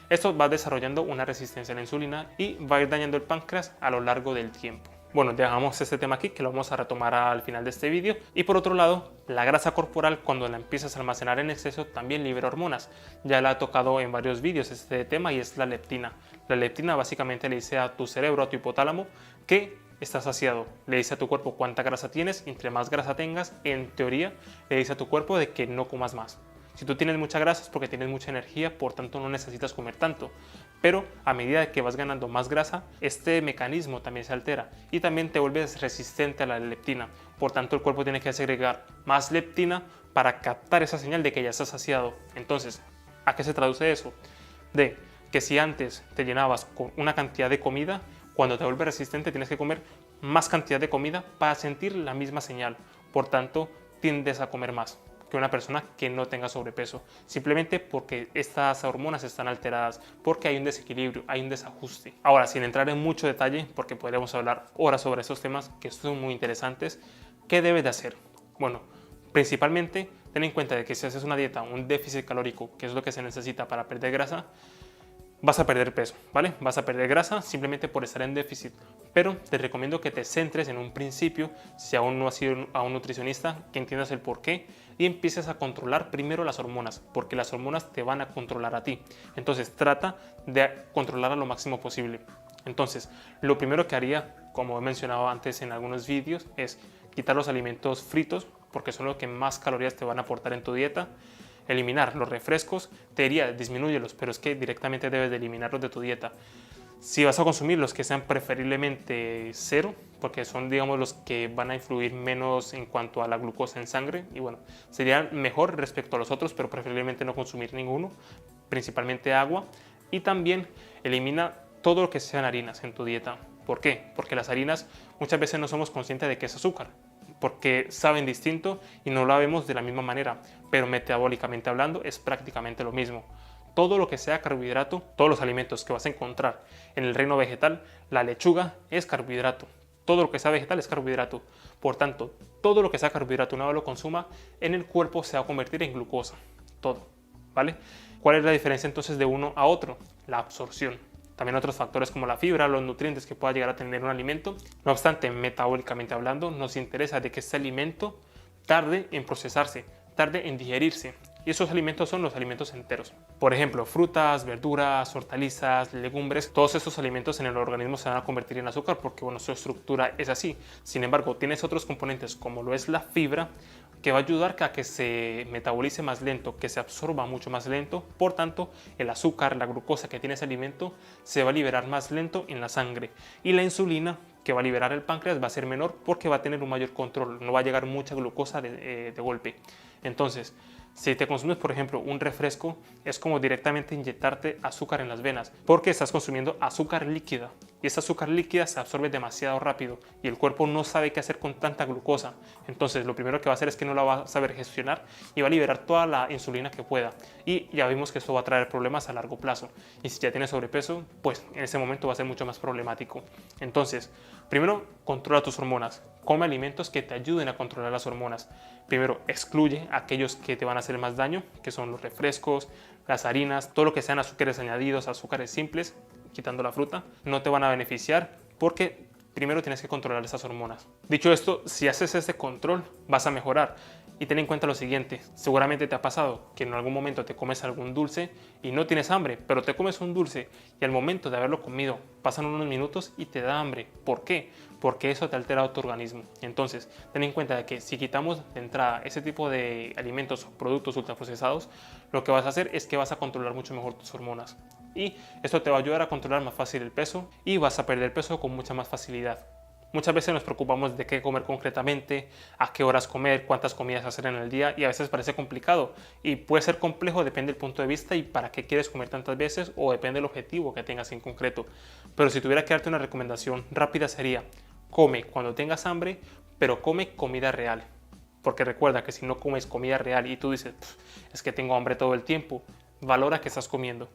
Esto va desarrollando una resistencia a la insulina y va a ir dañando el páncreas a lo largo del tiempo. Bueno, dejamos este tema aquí que lo vamos a retomar al final de este vídeo. Y por otro lado, la grasa corporal cuando la empiezas a almacenar en exceso también libera hormonas. Ya la he tocado en varios vídeos este tema y es la leptina. La leptina básicamente le dice a tu cerebro, a tu hipotálamo, que estás saciado. Le dice a tu cuerpo cuánta grasa tienes y entre más grasa tengas, en teoría, le dice a tu cuerpo de que no comas más. Si tú tienes mucha grasa es porque tienes mucha energía, por tanto no necesitas comer tanto. Pero a medida que vas ganando más grasa, este mecanismo también se altera y también te vuelves resistente a la leptina. Por tanto, el cuerpo tiene que segregar más leptina para captar esa señal de que ya estás saciado. Entonces, ¿a qué se traduce eso? De que si antes te llenabas con una cantidad de comida, cuando te vuelves resistente tienes que comer más cantidad de comida para sentir la misma señal. Por tanto, tiendes a comer más que una persona que no tenga sobrepeso, simplemente porque estas hormonas están alteradas, porque hay un desequilibrio, hay un desajuste. Ahora, sin entrar en mucho detalle, porque podríamos hablar horas sobre estos temas que son muy interesantes, ¿qué debes de hacer? Bueno, principalmente ten en cuenta de que si haces una dieta, un déficit calórico, que es lo que se necesita para perder grasa, vas a perder peso, ¿vale? Vas a perder grasa simplemente por estar en déficit, pero te recomiendo que te centres en un principio, si aún no has ido a un nutricionista, que entiendas el por qué y empieces a controlar primero las hormonas, porque las hormonas te van a controlar a ti. Entonces trata de controlarlas lo máximo posible. Entonces, lo primero que haría, como he mencionado antes en algunos vídeos, es quitar los alimentos fritos, porque son los que más calorías te van a aportar en tu dieta. Eliminar los refrescos, te diría disminúyelos, pero es que directamente debes de eliminarlos de tu dieta. Si vas a consumir los que sean preferiblemente cero, porque son digamos los que van a influir menos en cuanto a la glucosa en sangre, y bueno, sería mejor respecto a los otros, pero preferiblemente no consumir ninguno, principalmente agua, y también elimina todo lo que sean harinas en tu dieta. ¿Por qué? Porque las harinas muchas veces no somos conscientes de que es azúcar, porque saben distinto y no la vemos de la misma manera, pero metabólicamente hablando es prácticamente lo mismo. Todo lo que sea carbohidrato, todos los alimentos que vas a encontrar en el reino vegetal, la lechuga es carbohidrato. Todo lo que sea vegetal es carbohidrato. Por tanto, todo lo que sea carbohidrato, una vez lo consuma, en el cuerpo se va a convertir en glucosa. Todo, ¿vale? ¿Cuál es la diferencia entonces de uno a otro? La absorción. También otros factores como la fibra, los nutrientes que pueda llegar a tener un alimento. No obstante, metabólicamente hablando, nos interesa de que este alimento tarde en procesarse, tarde en digerirse. Y esos alimentos son los alimentos enteros. Por ejemplo, frutas, verduras, hortalizas, legumbres, todos estos alimentos en el organismo se van a convertir en azúcar porque bueno, su estructura es así. Sin embargo, tienes otros componentes como lo es la fibra, que va a ayudar a que se metabolice más lento, que se absorba mucho más lento. Por tanto, el azúcar, la glucosa que tiene ese alimento se va a liberar más lento en la sangre. Y la insulina que va a liberar el páncreas va a ser menor porque va a tener un mayor control, no va a llegar mucha glucosa de golpe. Entonces, si te consumes, por ejemplo, un refresco, es como directamente inyectarte azúcar en las venas, porque estás consumiendo azúcar líquida. Y esa azúcar líquida se absorbe demasiado rápido y el cuerpo no sabe qué hacer con tanta glucosa. Entonces, lo primero que va a hacer es que no la va a saber gestionar y va a liberar toda la insulina que pueda. Y ya vimos que esto va a traer problemas a largo plazo. Y si ya tienes sobrepeso, pues en ese momento va a ser mucho más problemático. Entonces, primero, controla tus hormonas. come alimentos que te ayuden a controlar las hormonas. Primero, excluye aquellos que te van a hacer más daño, que son los refrescos, las harinas, todo lo que sean azúcares añadidos, azúcares simples, quitando la fruta, no te van a beneficiar porque primero tienes que controlar esas hormonas. Dicho esto, si haces este control, vas a mejorar. Y ten en cuenta lo siguiente, seguramente te ha pasado que en algún momento te comes algún dulce y no tienes hambre, pero te comes un dulce y al momento de haberlo comido pasan unos minutos y te da hambre. ¿Por qué? Porque eso te ha alterado tu organismo. Entonces, ten en cuenta que si quitamos de entrada ese tipo de alimentos o productos ultraprocesados, lo que vas a hacer es que vas a controlar mucho mejor tus hormonas. Y esto te va a ayudar a controlar más fácil el peso y vas a perder peso con mucha más facilidad. Muchas veces nos preocupamos de qué comer concretamente, a qué horas comer, cuántas comidas hacer en el día y a veces parece complicado y puede ser complejo, depende del punto de vista y para qué quieres comer tantas veces o depende del objetivo que tengas en concreto. Pero si tuviera que darte una recomendación rápida sería: come cuando tengas hambre, pero come comida real. Porque recuerda que si no comes comida real y tú dices, es que tengo hambre todo el tiempo, valora que estás comiendo.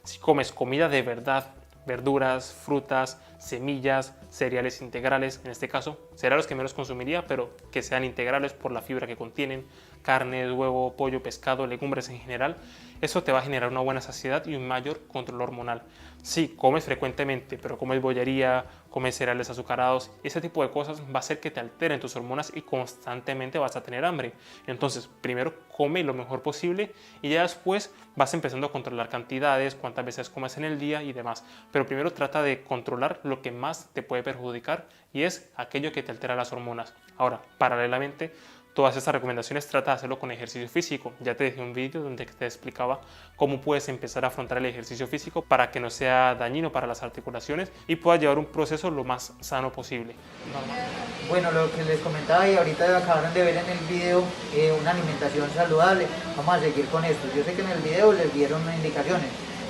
Si comes comida de verdad, verduras, frutas, semillas, cereales integrales, en este caso, serán los que menos consumiría, pero que sean integrales por la fibra que contienen, carne, huevo, pollo, pescado, legumbres en general, eso te va a generar una buena saciedad y un mayor control hormonal. Si comes frecuentemente, pero comes bollería, comes cereales azucarados, ese tipo de cosas va a hacer que te alteren tus hormonas y constantemente vas a tener hambre. Entonces, primero come lo mejor posible y ya después vas empezando a controlar cantidades, cuántas veces comes en el día y demás. Pero primero trata de controlar lo que más te puede perjudicar y es aquello que te altera las hormonas. Ahora, paralelamente, todas estas recomendaciones trata de hacerlo con ejercicio físico. Ya te dejé un vídeo donde te explicaba cómo puedes empezar a afrontar el ejercicio físico para que no sea dañino para las articulaciones y puedas llevar un proceso lo más sano posible. Bueno, lo que les comentaba y ahorita acabaron de ver en el video, una alimentación saludable. Vamos a seguir con esto. Yo sé que en el video les dieron indicaciones,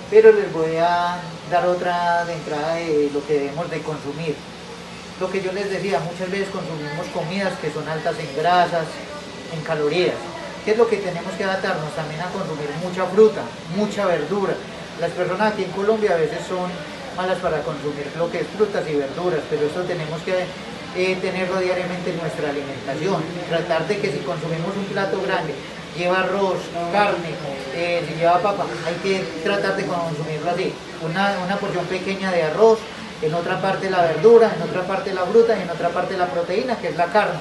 pero les voy a dar otra de entrada de lo que debemos de consumir. Lo que yo les decía, muchas veces consumimos comidas que son altas en grasas, en calorías. ¿Qué es lo que tenemos que adaptarnos? También a consumir mucha fruta, mucha verdura. Las personas aquí en Colombia a veces son malas para consumir lo que es frutas y verduras, pero eso tenemos que tenerlo diariamente en nuestra alimentación. Tratar de que si consumimos un plato grande, lleva arroz, carne, si lleva papa, hay que tratar de consumirlo así. Una porción pequeña de arroz, en otra parte la verdura, en otra parte la fruta y en otra parte la proteína, que es la carne.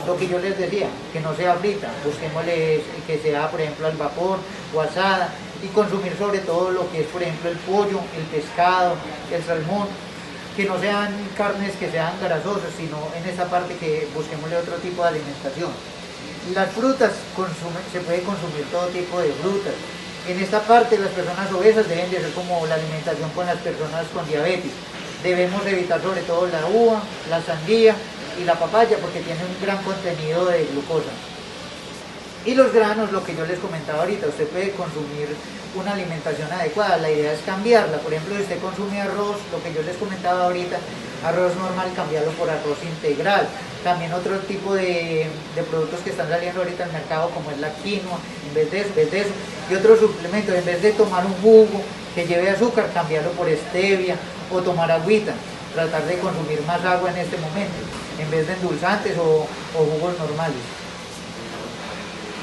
Lo que yo les decía, que no sea frita, busquémosle que sea, por ejemplo, al vapor o asada, y consumir sobre todo lo que es, por ejemplo, el pollo, el pescado, el salmón, que no sean carnes que sean grasosas, sino en esa parte que busquémosle otro tipo de alimentación. Las frutas, se puede consumir todo tipo de frutas. En esta parte las personas obesas deben de hacer como la alimentación con las personas con diabetes. Debemos evitar sobre todo la uva, la sandía y la papaya porque tienen un gran contenido de glucosa. Y los granos, lo que yo les comentaba ahorita, usted puede consumir una alimentación adecuada, la idea es cambiarla. Por ejemplo, si usted consume arroz, lo que yo les comentaba ahorita, arroz normal, cambiarlo por arroz integral. También otro tipo de productos que están saliendo ahorita al mercado, como es la quinoa, en vez de eso, y otros suplementos, en vez de tomar un jugo que lleve azúcar, cambiarlo por stevia o tomar agüita. Tratar de consumir más agua en este momento, en vez de endulzantes o jugos normales.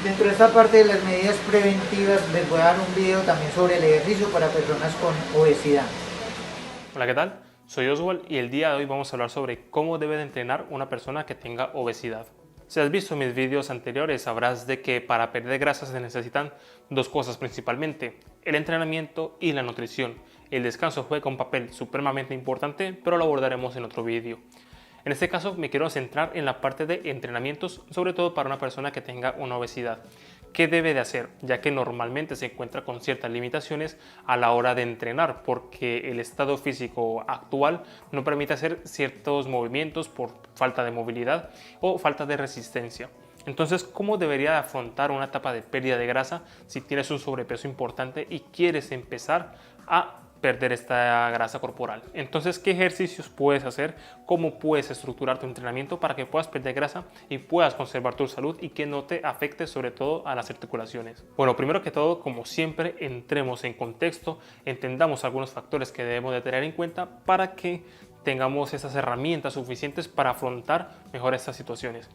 Dentro de esta parte de las medidas preventivas les voy a dar un video también sobre el ejercicio para personas con obesidad. Hola, ¿qué tal? Soy Oswald y el día de hoy vamos a hablar sobre cómo debe de entrenar una persona que tenga obesidad. Si has visto mis vídeos anteriores sabrás de que para perder grasa se necesitan dos cosas principalmente, el entrenamiento y la nutrición. El descanso juega un papel supremamente importante, pero lo abordaremos en otro vídeo. En este caso me quiero centrar en la parte de entrenamientos, sobre todo para una persona que tenga una obesidad. ¿Qué debe de hacer? Ya que normalmente se encuentra con ciertas limitaciones a la hora de entrenar, porque el estado físico actual no permite hacer ciertos movimientos por falta de movilidad o falta de resistencia. Entonces, ¿cómo debería afrontar una etapa de pérdida de grasa si tienes un sobrepeso importante y quieres empezar a perder esta grasa corporal? Entonces, ¿qué ejercicios puedes hacer? ¿Cómo puedes estructurar tu entrenamiento para que puedas perder grasa y puedas conservar tu salud y que no te afecte sobre todo a las articulaciones? Bueno, primero que todo, como siempre, entremos en contexto, entendamos algunos factores que debemos de tener en cuenta para que tengamos esas herramientas suficientes para afrontar mejor estas situaciones.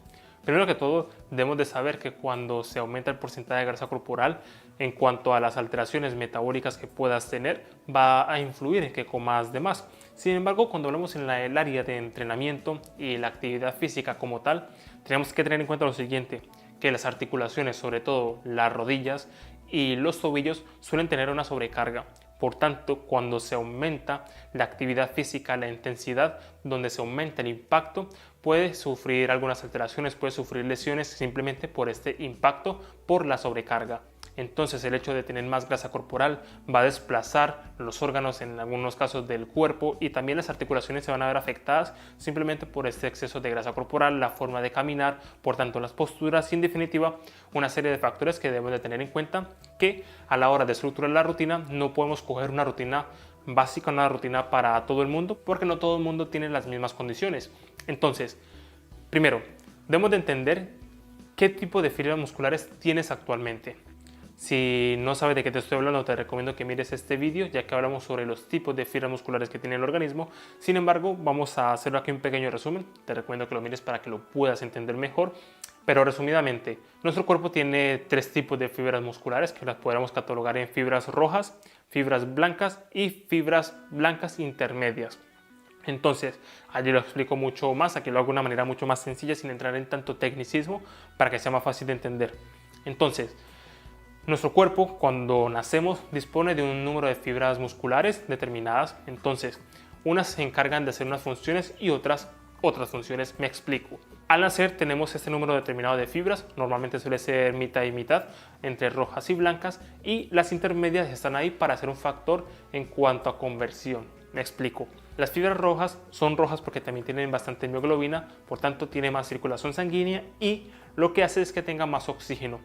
Primero que todo, debemos de saber que cuando se aumenta el porcentaje de grasa corporal, en cuanto a las alteraciones metabólicas que puedas tener, va a influir en que comas de más. Sin embargo, cuando hablamos en el área de entrenamiento y la actividad física como tal, tenemos que tener en cuenta lo siguiente, que las articulaciones, sobre todo las rodillas y los tobillos, suelen tener una sobrecarga. Por tanto, cuando se aumenta la actividad física, la intensidad, donde se aumenta el impacto, puede sufrir algunas alteraciones, puede sufrir lesiones simplemente por este impacto, por la sobrecarga. Entonces el hecho de tener más grasa corporal va a desplazar los órganos en algunos casos del cuerpo y también las articulaciones se van a ver afectadas simplemente por este exceso de grasa corporal, la forma de caminar, por tanto las posturas y en definitiva una serie de factores que debemos de tener en cuenta que a la hora de estructurar la rutina no podemos coger una rutina básica, una rutina para todo el mundo porque no todo el mundo tiene las mismas condiciones. Entonces, primero, debemos de entender qué tipo de fibras musculares tienes actualmente. Si no sabes de qué te estoy hablando, te recomiendo que mires este vídeo, ya que hablamos sobre los tipos de fibras musculares que tiene el organismo. Sin embargo, vamos a hacer aquí un pequeño resumen. Te recomiendo que lo mires para que lo puedas entender mejor. Pero resumidamente, nuestro cuerpo tiene tres tipos de fibras musculares que las podríamos catalogar en fibras rojas, fibras blancas y fibras blancas intermedias. Entonces, allí lo explico mucho más, aquí lo hago de una manera mucho más sencilla sin entrar en tanto tecnicismo para que sea más fácil de entender. Entonces, nuestro cuerpo cuando nacemos dispone de un número de fibras musculares determinadas, entonces unas se encargan de hacer unas funciones y otras funciones, me explico. Al nacer tenemos este número determinado de fibras, normalmente suele ser mitad y mitad, entre rojas y blancas, y las intermedias están ahí para hacer un factor en cuanto a conversión. Me explico. Las fibras rojas son rojas porque también tienen bastante mioglobina, por tanto tiene más circulación sanguínea y lo que hace es que tenga más oxígeno.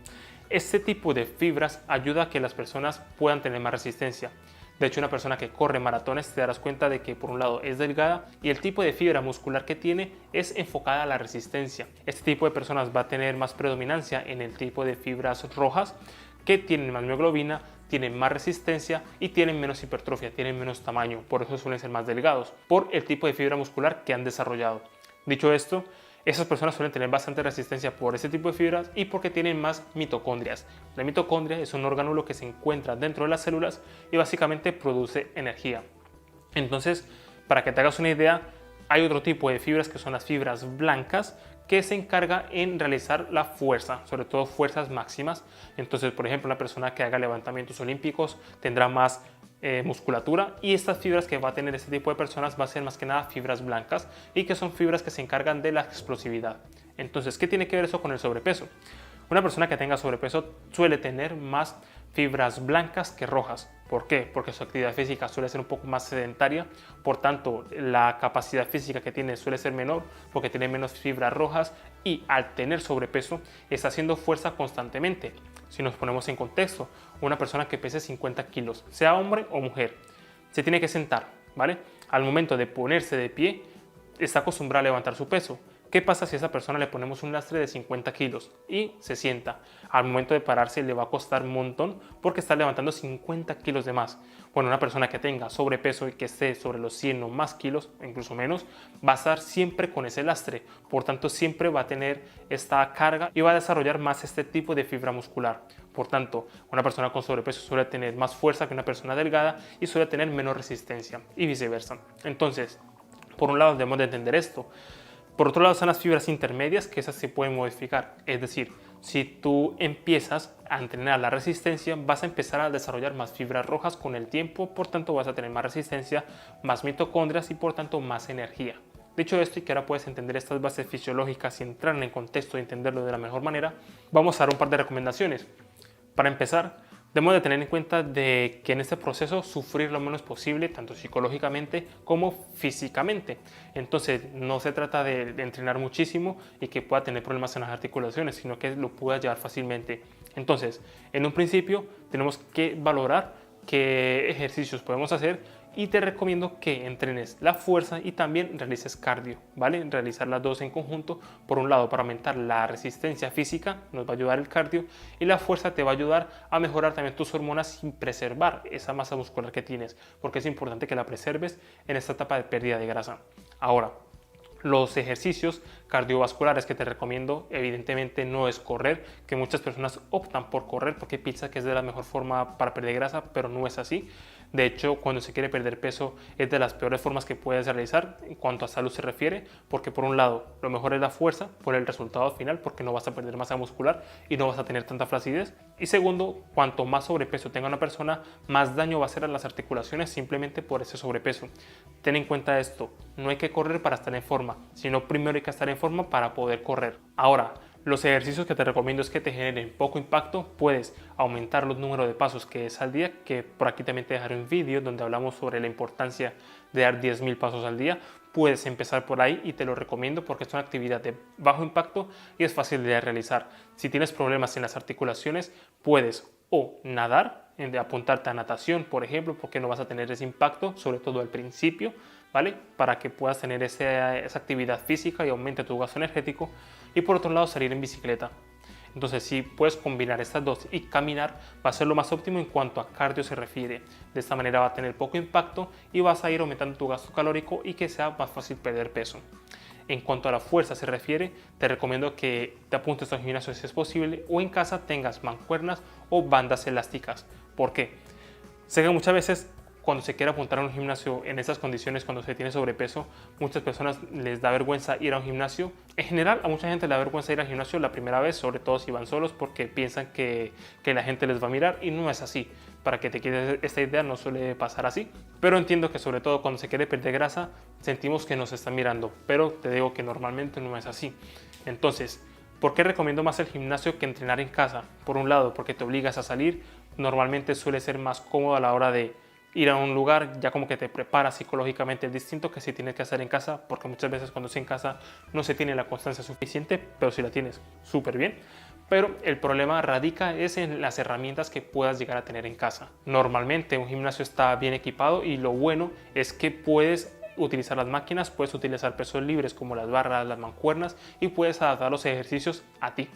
Este tipo de fibras ayuda a que las personas puedan tener más resistencia. De hecho, una persona que corre maratones te darás cuenta de que por un lado es delgada y el tipo de fibra muscular que tiene es enfocada a la resistencia. Este tipo de personas va a tener más predominancia en el tipo de fibras rojas que tienen más mioglobina, tienen más resistencia y tienen menos hipertrofia, tienen menos tamaño. Por eso suelen ser más delgados, por el tipo de fibra muscular que han desarrollado. Dicho esto, esas personas suelen tener bastante resistencia por ese tipo de fibras y porque tienen más mitocondrias. La mitocondria es un orgánulo que se encuentra dentro de las células y básicamente produce energía. Entonces, para que te hagas una idea, hay otro tipo de fibras que son las fibras blancas que se encarga en realizar la fuerza, sobre todo fuerzas máximas. Entonces, por ejemplo, una persona que haga levantamientos olímpicos tendrá más musculatura y estas fibras que va a tener este tipo de personas va a ser más que nada fibras blancas y que son fibras que se encargan de la explosividad. Entonces, ¿qué tiene que ver eso con el sobrepeso? Una persona que tenga sobrepeso suele tener más fibras blancas que rojas. ¿Por qué? Porque su actividad física suele ser un poco más sedentaria, por tanto la capacidad física que tiene suele ser menor porque tiene menos fibras rojas y al tener sobrepeso está haciendo fuerza constantemente. Si nos ponemos en contexto, una persona que pese 50 kilos, sea hombre o mujer, se tiene que sentar, ¿vale? Al momento de ponerse de pie, está acostumbrado a levantar su peso. ¿Qué pasa si a esa persona le ponemos un lastre de 50 kilos y se sienta? Al momento de pararse le va a costar un montón porque está levantando 50 kilos de más. Bueno, una persona que tenga sobrepeso y que esté sobre los 100 o más kilos, incluso menos, va a estar siempre con ese lastre. Por tanto, siempre va a tener esta carga y va a desarrollar más este tipo de fibra muscular. Por tanto, una persona con sobrepeso suele tener más fuerza que una persona delgada y suele tener menos resistencia y viceversa. Entonces, por un lado debemos de entender esto. Por otro lado están las fibras intermedias, que esas se pueden modificar. Es decir, si tú empiezas a entrenar la resistencia, vas a empezar a desarrollar más fibras rojas con el tiempo, por tanto vas a tener más resistencia, más mitocondrias y por tanto más energía. Dicho esto y que ahora puedes entender estas bases fisiológicas y entrar en el contexto y entenderlo de la mejor manera, vamos a dar un par de recomendaciones. Para empezar, debemos de tener en cuenta de que en este proceso sufrir lo menos posible, tanto psicológicamente como físicamente. Entonces no se trata de entrenar muchísimo y que pueda tener problemas en las articulaciones, sino que lo pueda llevar fácilmente. Entonces, en un principio tenemos que valorar qué ejercicios podemos hacer y te recomiendo que entrenes la fuerza y también realices cardio, ¿vale? Realizar las dos en conjunto, por un lado para aumentar la resistencia física, nos va a ayudar el cardio, y la fuerza te va a ayudar a mejorar también tus hormonas sin preservar esa masa muscular que tienes, porque es importante que la preserves en esta etapa de pérdida de grasa. Ahora, los ejercicios cardiovasculares que te recomiendo evidentemente no es correr, que muchas personas optan por correr porque piensan que es de la mejor forma para perder grasa, pero no es así. De hecho, cuando se quiere perder peso es de las peores formas que puedes realizar en cuanto a salud se refiere, porque por un lado lo mejor es la fuerza por el resultado final, porque no vas a perder masa muscular y no vas a tener tanta flacidez, y segundo, cuanto más sobrepeso tenga una persona, más daño va a hacer a las articulaciones simplemente por ese sobrepeso. Ten en cuenta esto, no hay que correr para estar en forma, sino primero hay que estar en forma para poder correr. Ahora, los ejercicios que te recomiendo es que te generen poco impacto. Puedes aumentar los números de pasos que es al día, que por aquí también te dejaré un vídeo donde hablamos sobre la importancia de dar 10.000 pasos al día. Puedes empezar por ahí y te lo recomiendo porque es una actividad de bajo impacto y es fácil de realizar. Si tienes problemas en las articulaciones, puedes o nadar, de apuntarte a natación, por ejemplo, porque no vas a tener ese impacto, sobre todo al principio, ¿vale? Para que puedas tener esa actividad física y aumente tu gasto energético. Y por otro lado, salir en bicicleta. Entonces, si puedes combinar estas dos y caminar, va a ser lo más óptimo en cuanto a cardio se refiere. De esta manera va a tener poco impacto y vas a ir aumentando tu gasto calórico y que sea más fácil perder peso. En cuanto a la fuerza se refiere, te recomiendo que te apuntes a un gimnasio si es posible o en casa tengas mancuernas o bandas elásticas. ¿Por qué? Sé que muchas veces cuando se quiere apuntar a un gimnasio en esas condiciones, cuando se tiene sobrepeso, muchas personas les da vergüenza ir a un gimnasio. En general, a mucha gente le da vergüenza ir al gimnasio la primera vez, sobre todo si van solos, porque piensan que la gente les va a mirar y no es así. Para que te quede esta idea, no suele pasar así. Pero entiendo que sobre todo cuando se quiere perder grasa, sentimos que nos están mirando. Pero te digo que normalmente no es así. Entonces, ¿por qué recomiendo más el gimnasio que entrenar en casa? Por un lado, porque te obligas a salir. Normalmente suele ser más cómodo a la hora de ir a un lugar, ya como que te preparas psicológicamente, es distinto que si tienes que hacer en casa, porque muchas veces cuando estás en casa no se tiene la constancia suficiente, pero si la tienes, súper bien. Pero el problema radica es en las herramientas que puedas llegar a tener en casa. Normalmente un gimnasio está bien equipado y lo bueno es que puedes utilizar las máquinas, puedes utilizar pesos libres como las barras, las mancuernas y puedes adaptar los ejercicios a ti.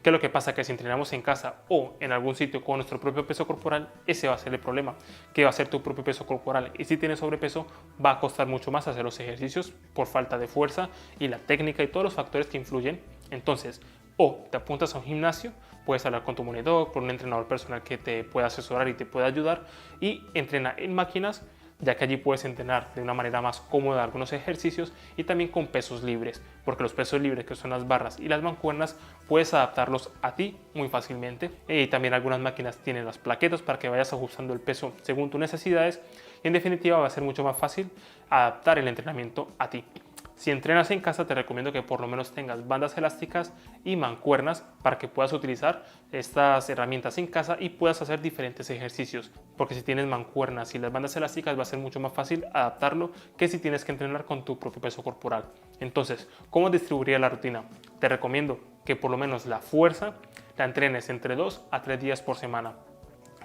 ¿Qué es lo que pasa? Que si entrenamos en casa o en algún sitio con nuestro propio peso corporal, ese va a ser el problema, que va a ser tu propio peso corporal. Y si tienes sobrepeso, va a costar mucho más hacer los ejercicios por falta de fuerza y la técnica y todos los factores que influyen. Entonces, o te apuntas a un gimnasio, puedes hablar con tu monitor, con un entrenador personal que te pueda asesorar y te pueda ayudar y entrena en máquinas, ya que allí puedes entrenar de una manera más cómoda algunos ejercicios y también con pesos libres, porque los pesos libres, que son las barras y las mancuernas, puedes adaptarlos a ti muy fácilmente. Y también algunas máquinas tienen las plaquetas para que vayas ajustando el peso según tus necesidades y en definitiva va a ser mucho más fácil adaptar el entrenamiento a ti. Si entrenas en casa, te recomiendo que por lo menos tengas bandas elásticas y mancuernas para que puedas utilizar estas herramientas en casa y puedas hacer diferentes ejercicios. Porque si tienes mancuernas y las bandas elásticas va a ser mucho más fácil adaptarlo que si tienes que entrenar con tu propio peso corporal. Entonces, ¿cómo distribuiría la rutina? Te recomiendo que por lo menos la fuerza la entrenes entre 2 a 3 días por semana.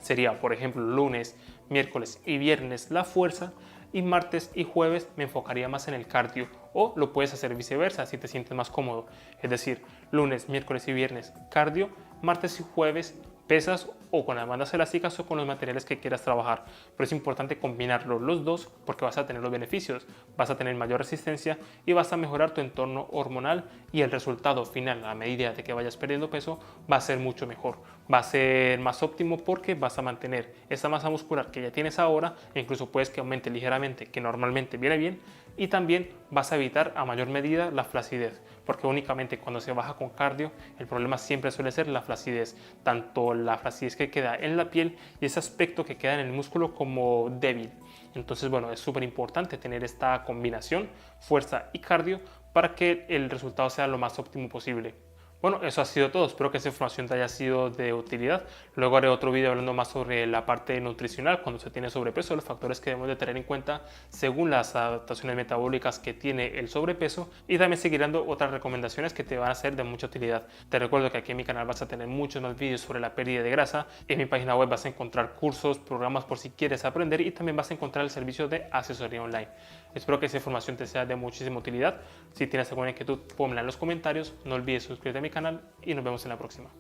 Sería, por ejemplo, lunes, miércoles y viernes la fuerza, y martes y jueves me enfocaría más en el cardio, o lo puedes hacer viceversa si te sientes más cómodo, es decir, lunes, miércoles y viernes cardio, martes y jueves pesas o con las bandas elásticas o con los materiales que quieras trabajar, pero es importante combinarlo los dos porque vas a tener los beneficios, vas a tener mayor resistencia y vas a mejorar tu entorno hormonal y el resultado final a medida de que vayas perdiendo peso va a ser mucho mejor, va a ser más óptimo porque vas a mantener esa masa muscular que ya tienes ahora e incluso puedes que aumente ligeramente, que normalmente viene bien, y también vas a evitar a mayor medida la flacidez, porque únicamente cuando se baja con cardio el problema siempre suele ser la flacidez, tanto la flacidez que queda en la piel y ese aspecto que queda en el músculo como débil. Entonces, bueno, es súper importante tener esta combinación, fuerza y cardio, para que el resultado sea lo más óptimo posible. Bueno, eso ha sido todo. Espero que esa información te haya sido de utilidad. Luego haré otro video hablando más sobre la parte nutricional cuando se tiene sobrepeso, los factores que debemos de tener en cuenta según las adaptaciones metabólicas que tiene el sobrepeso, y también seguiré dando otras recomendaciones que te van a ser de mucha utilidad. Te recuerdo que aquí en mi canal vas a tener muchos más vídeos sobre la pérdida de grasa. En mi página web vas a encontrar cursos, programas por si quieres aprender, y también vas a encontrar el servicio de asesoría online. Espero que esa información te sea de muchísima utilidad. Si tienes alguna inquietud, ponla en los comentarios. No olvides suscribirte a mi canal y nos vemos en la próxima.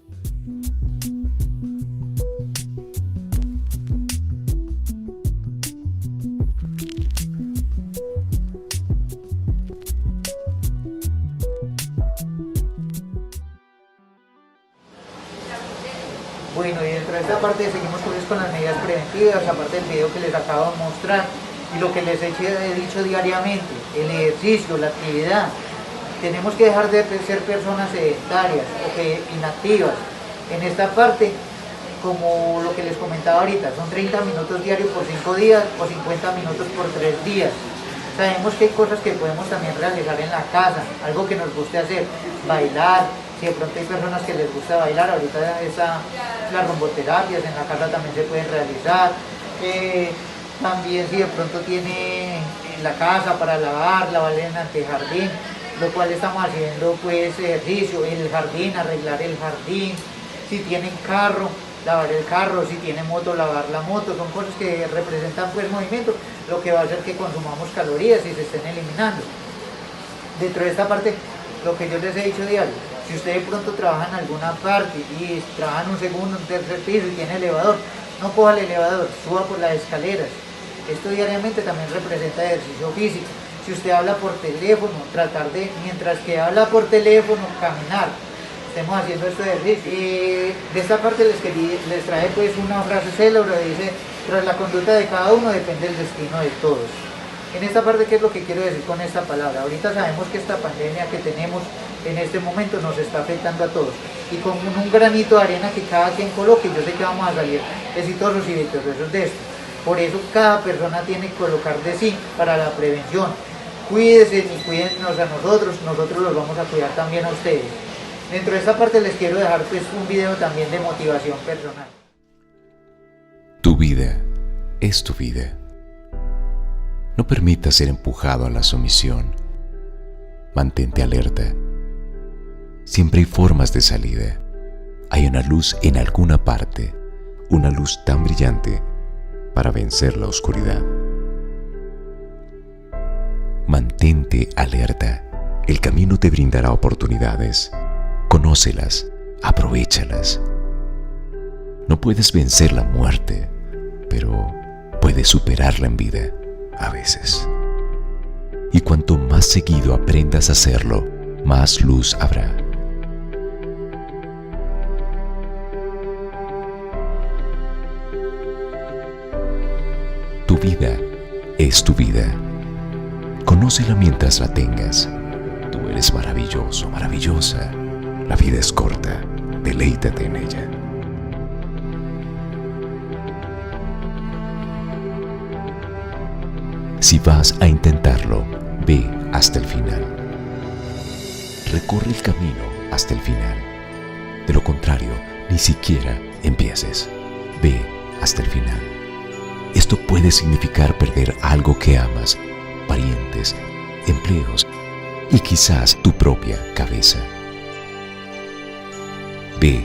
Bueno, y dentro de esta parte seguimos con las medidas preventivas, aparte del video que les acabo de mostrar y lo que les he dicho diariamente, el ejercicio, la actividad. Tenemos que dejar de ser personas sedentarias o inactivas. En esta parte, como lo que les comentaba ahorita, son 30 minutos diarios por 5 días o 50 minutos por 3 días. Sabemos que hay cosas que podemos también realizar en la casa, algo que nos guste hacer, bailar. Si de pronto hay personas que les gusta bailar, ahorita las rumboterapias en la casa también se pueden realizar. También si de pronto tiene la casa para lavar en el antejardín, lo cual estamos haciendo pues ejercicio, el jardín, arreglar el jardín. Si tienen carro, lavar el carro, si tienen moto, lavar la moto. Son cosas que representan pues movimiento, lo que va a hacer que consumamos calorías y se estén eliminando. Dentro de esta parte, lo que yo les he dicho diario, si usted de pronto trabaja en alguna parte y trabaja en un segundo, un tercer piso y tiene elevador, no coja el elevador, suba por las escaleras. Esto diariamente también representa ejercicio físico. Si usted habla por teléfono, tratar de, mientras que habla por teléfono, caminar. Estemos haciendo esto de ejercicio. De esta parte les traje pues una frase célebre, dice: tras la conducta de cada uno depende el destino de todos. En esta parte, ¿qué es lo que quiero decir con esta palabra? Ahorita sabemos que esta pandemia que tenemos en este momento nos está afectando a todos. Y con un granito de arena que cada quien coloque, yo sé que vamos a salir exitosos y victoriosos de esto. Por eso cada persona tiene que colocar de sí para la prevención. Cuídense y cuídennos a nosotros los vamos a cuidar también a ustedes. Dentro de esta parte les quiero dejar pues un video también de motivación personal. Tu vida es tu vida. No permitas ser empujado a la sumisión. Mantente alerta. Siempre hay formas de salida. Hay una luz en alguna parte, una luz tan brillante para vencer la oscuridad. Mantente alerta. El camino te brindará oportunidades. Conócelas, aprovéchalas. No puedes vencer la muerte, pero puedes superarla en vida, a veces. Y cuanto más seguido aprendas a hacerlo, más luz habrá. Tu vida es tu vida. Conócela mientras la tengas. Tú eres maravilloso, maravillosa. La vida es corta. Deleítate en ella. Si vas a intentarlo, ve hasta el final. Recorre el camino hasta el final. De lo contrario, ni siquiera empieces. Ve hasta el final. Esto puede significar perder algo que amas, parientes, empleos y quizás tu propia cabeza. Ve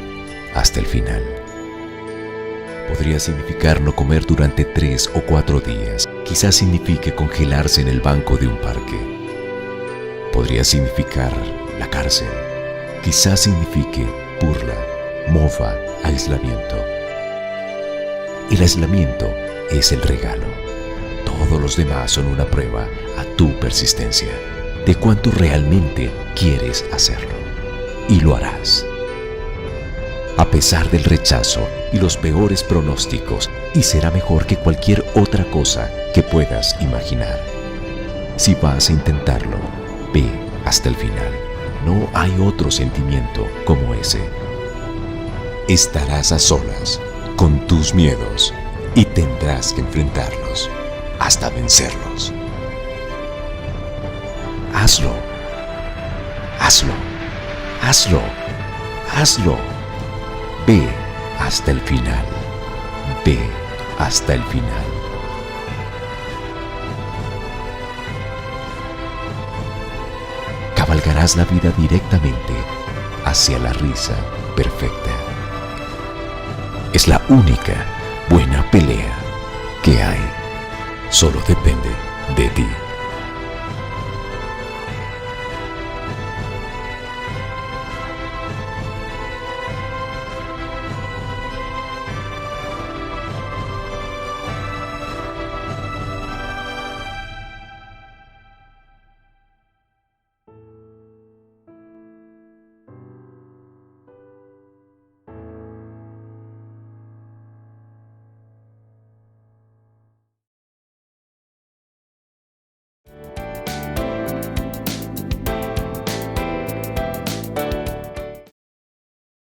hasta el final. Podría significar no comer durante 3 o 4 días. Quizás signifique congelarse en el banco de un parque. Podría significar la cárcel. Quizás signifique burla, mofa, aislamiento. El aislamiento es el regalo. Todos los demás son una prueba a tu persistencia, de cuánto realmente quieres hacerlo. Y lo harás. A pesar del rechazo y los peores pronósticos, y será mejor que cualquier otra cosa que puedas imaginar. Si vas a intentarlo, ve hasta el final. No hay otro sentimiento como ese. Estarás a solas con tus miedos y tendrás que enfrentarlos hasta vencerlos. Hazlo. Hazlo. Hazlo. Hazlo. Ve hasta el final. Ve hasta el final. Cabalgarás la vida directamente hacia la risa perfecta. Es la única buena pelea que hay. Solo depende de ti.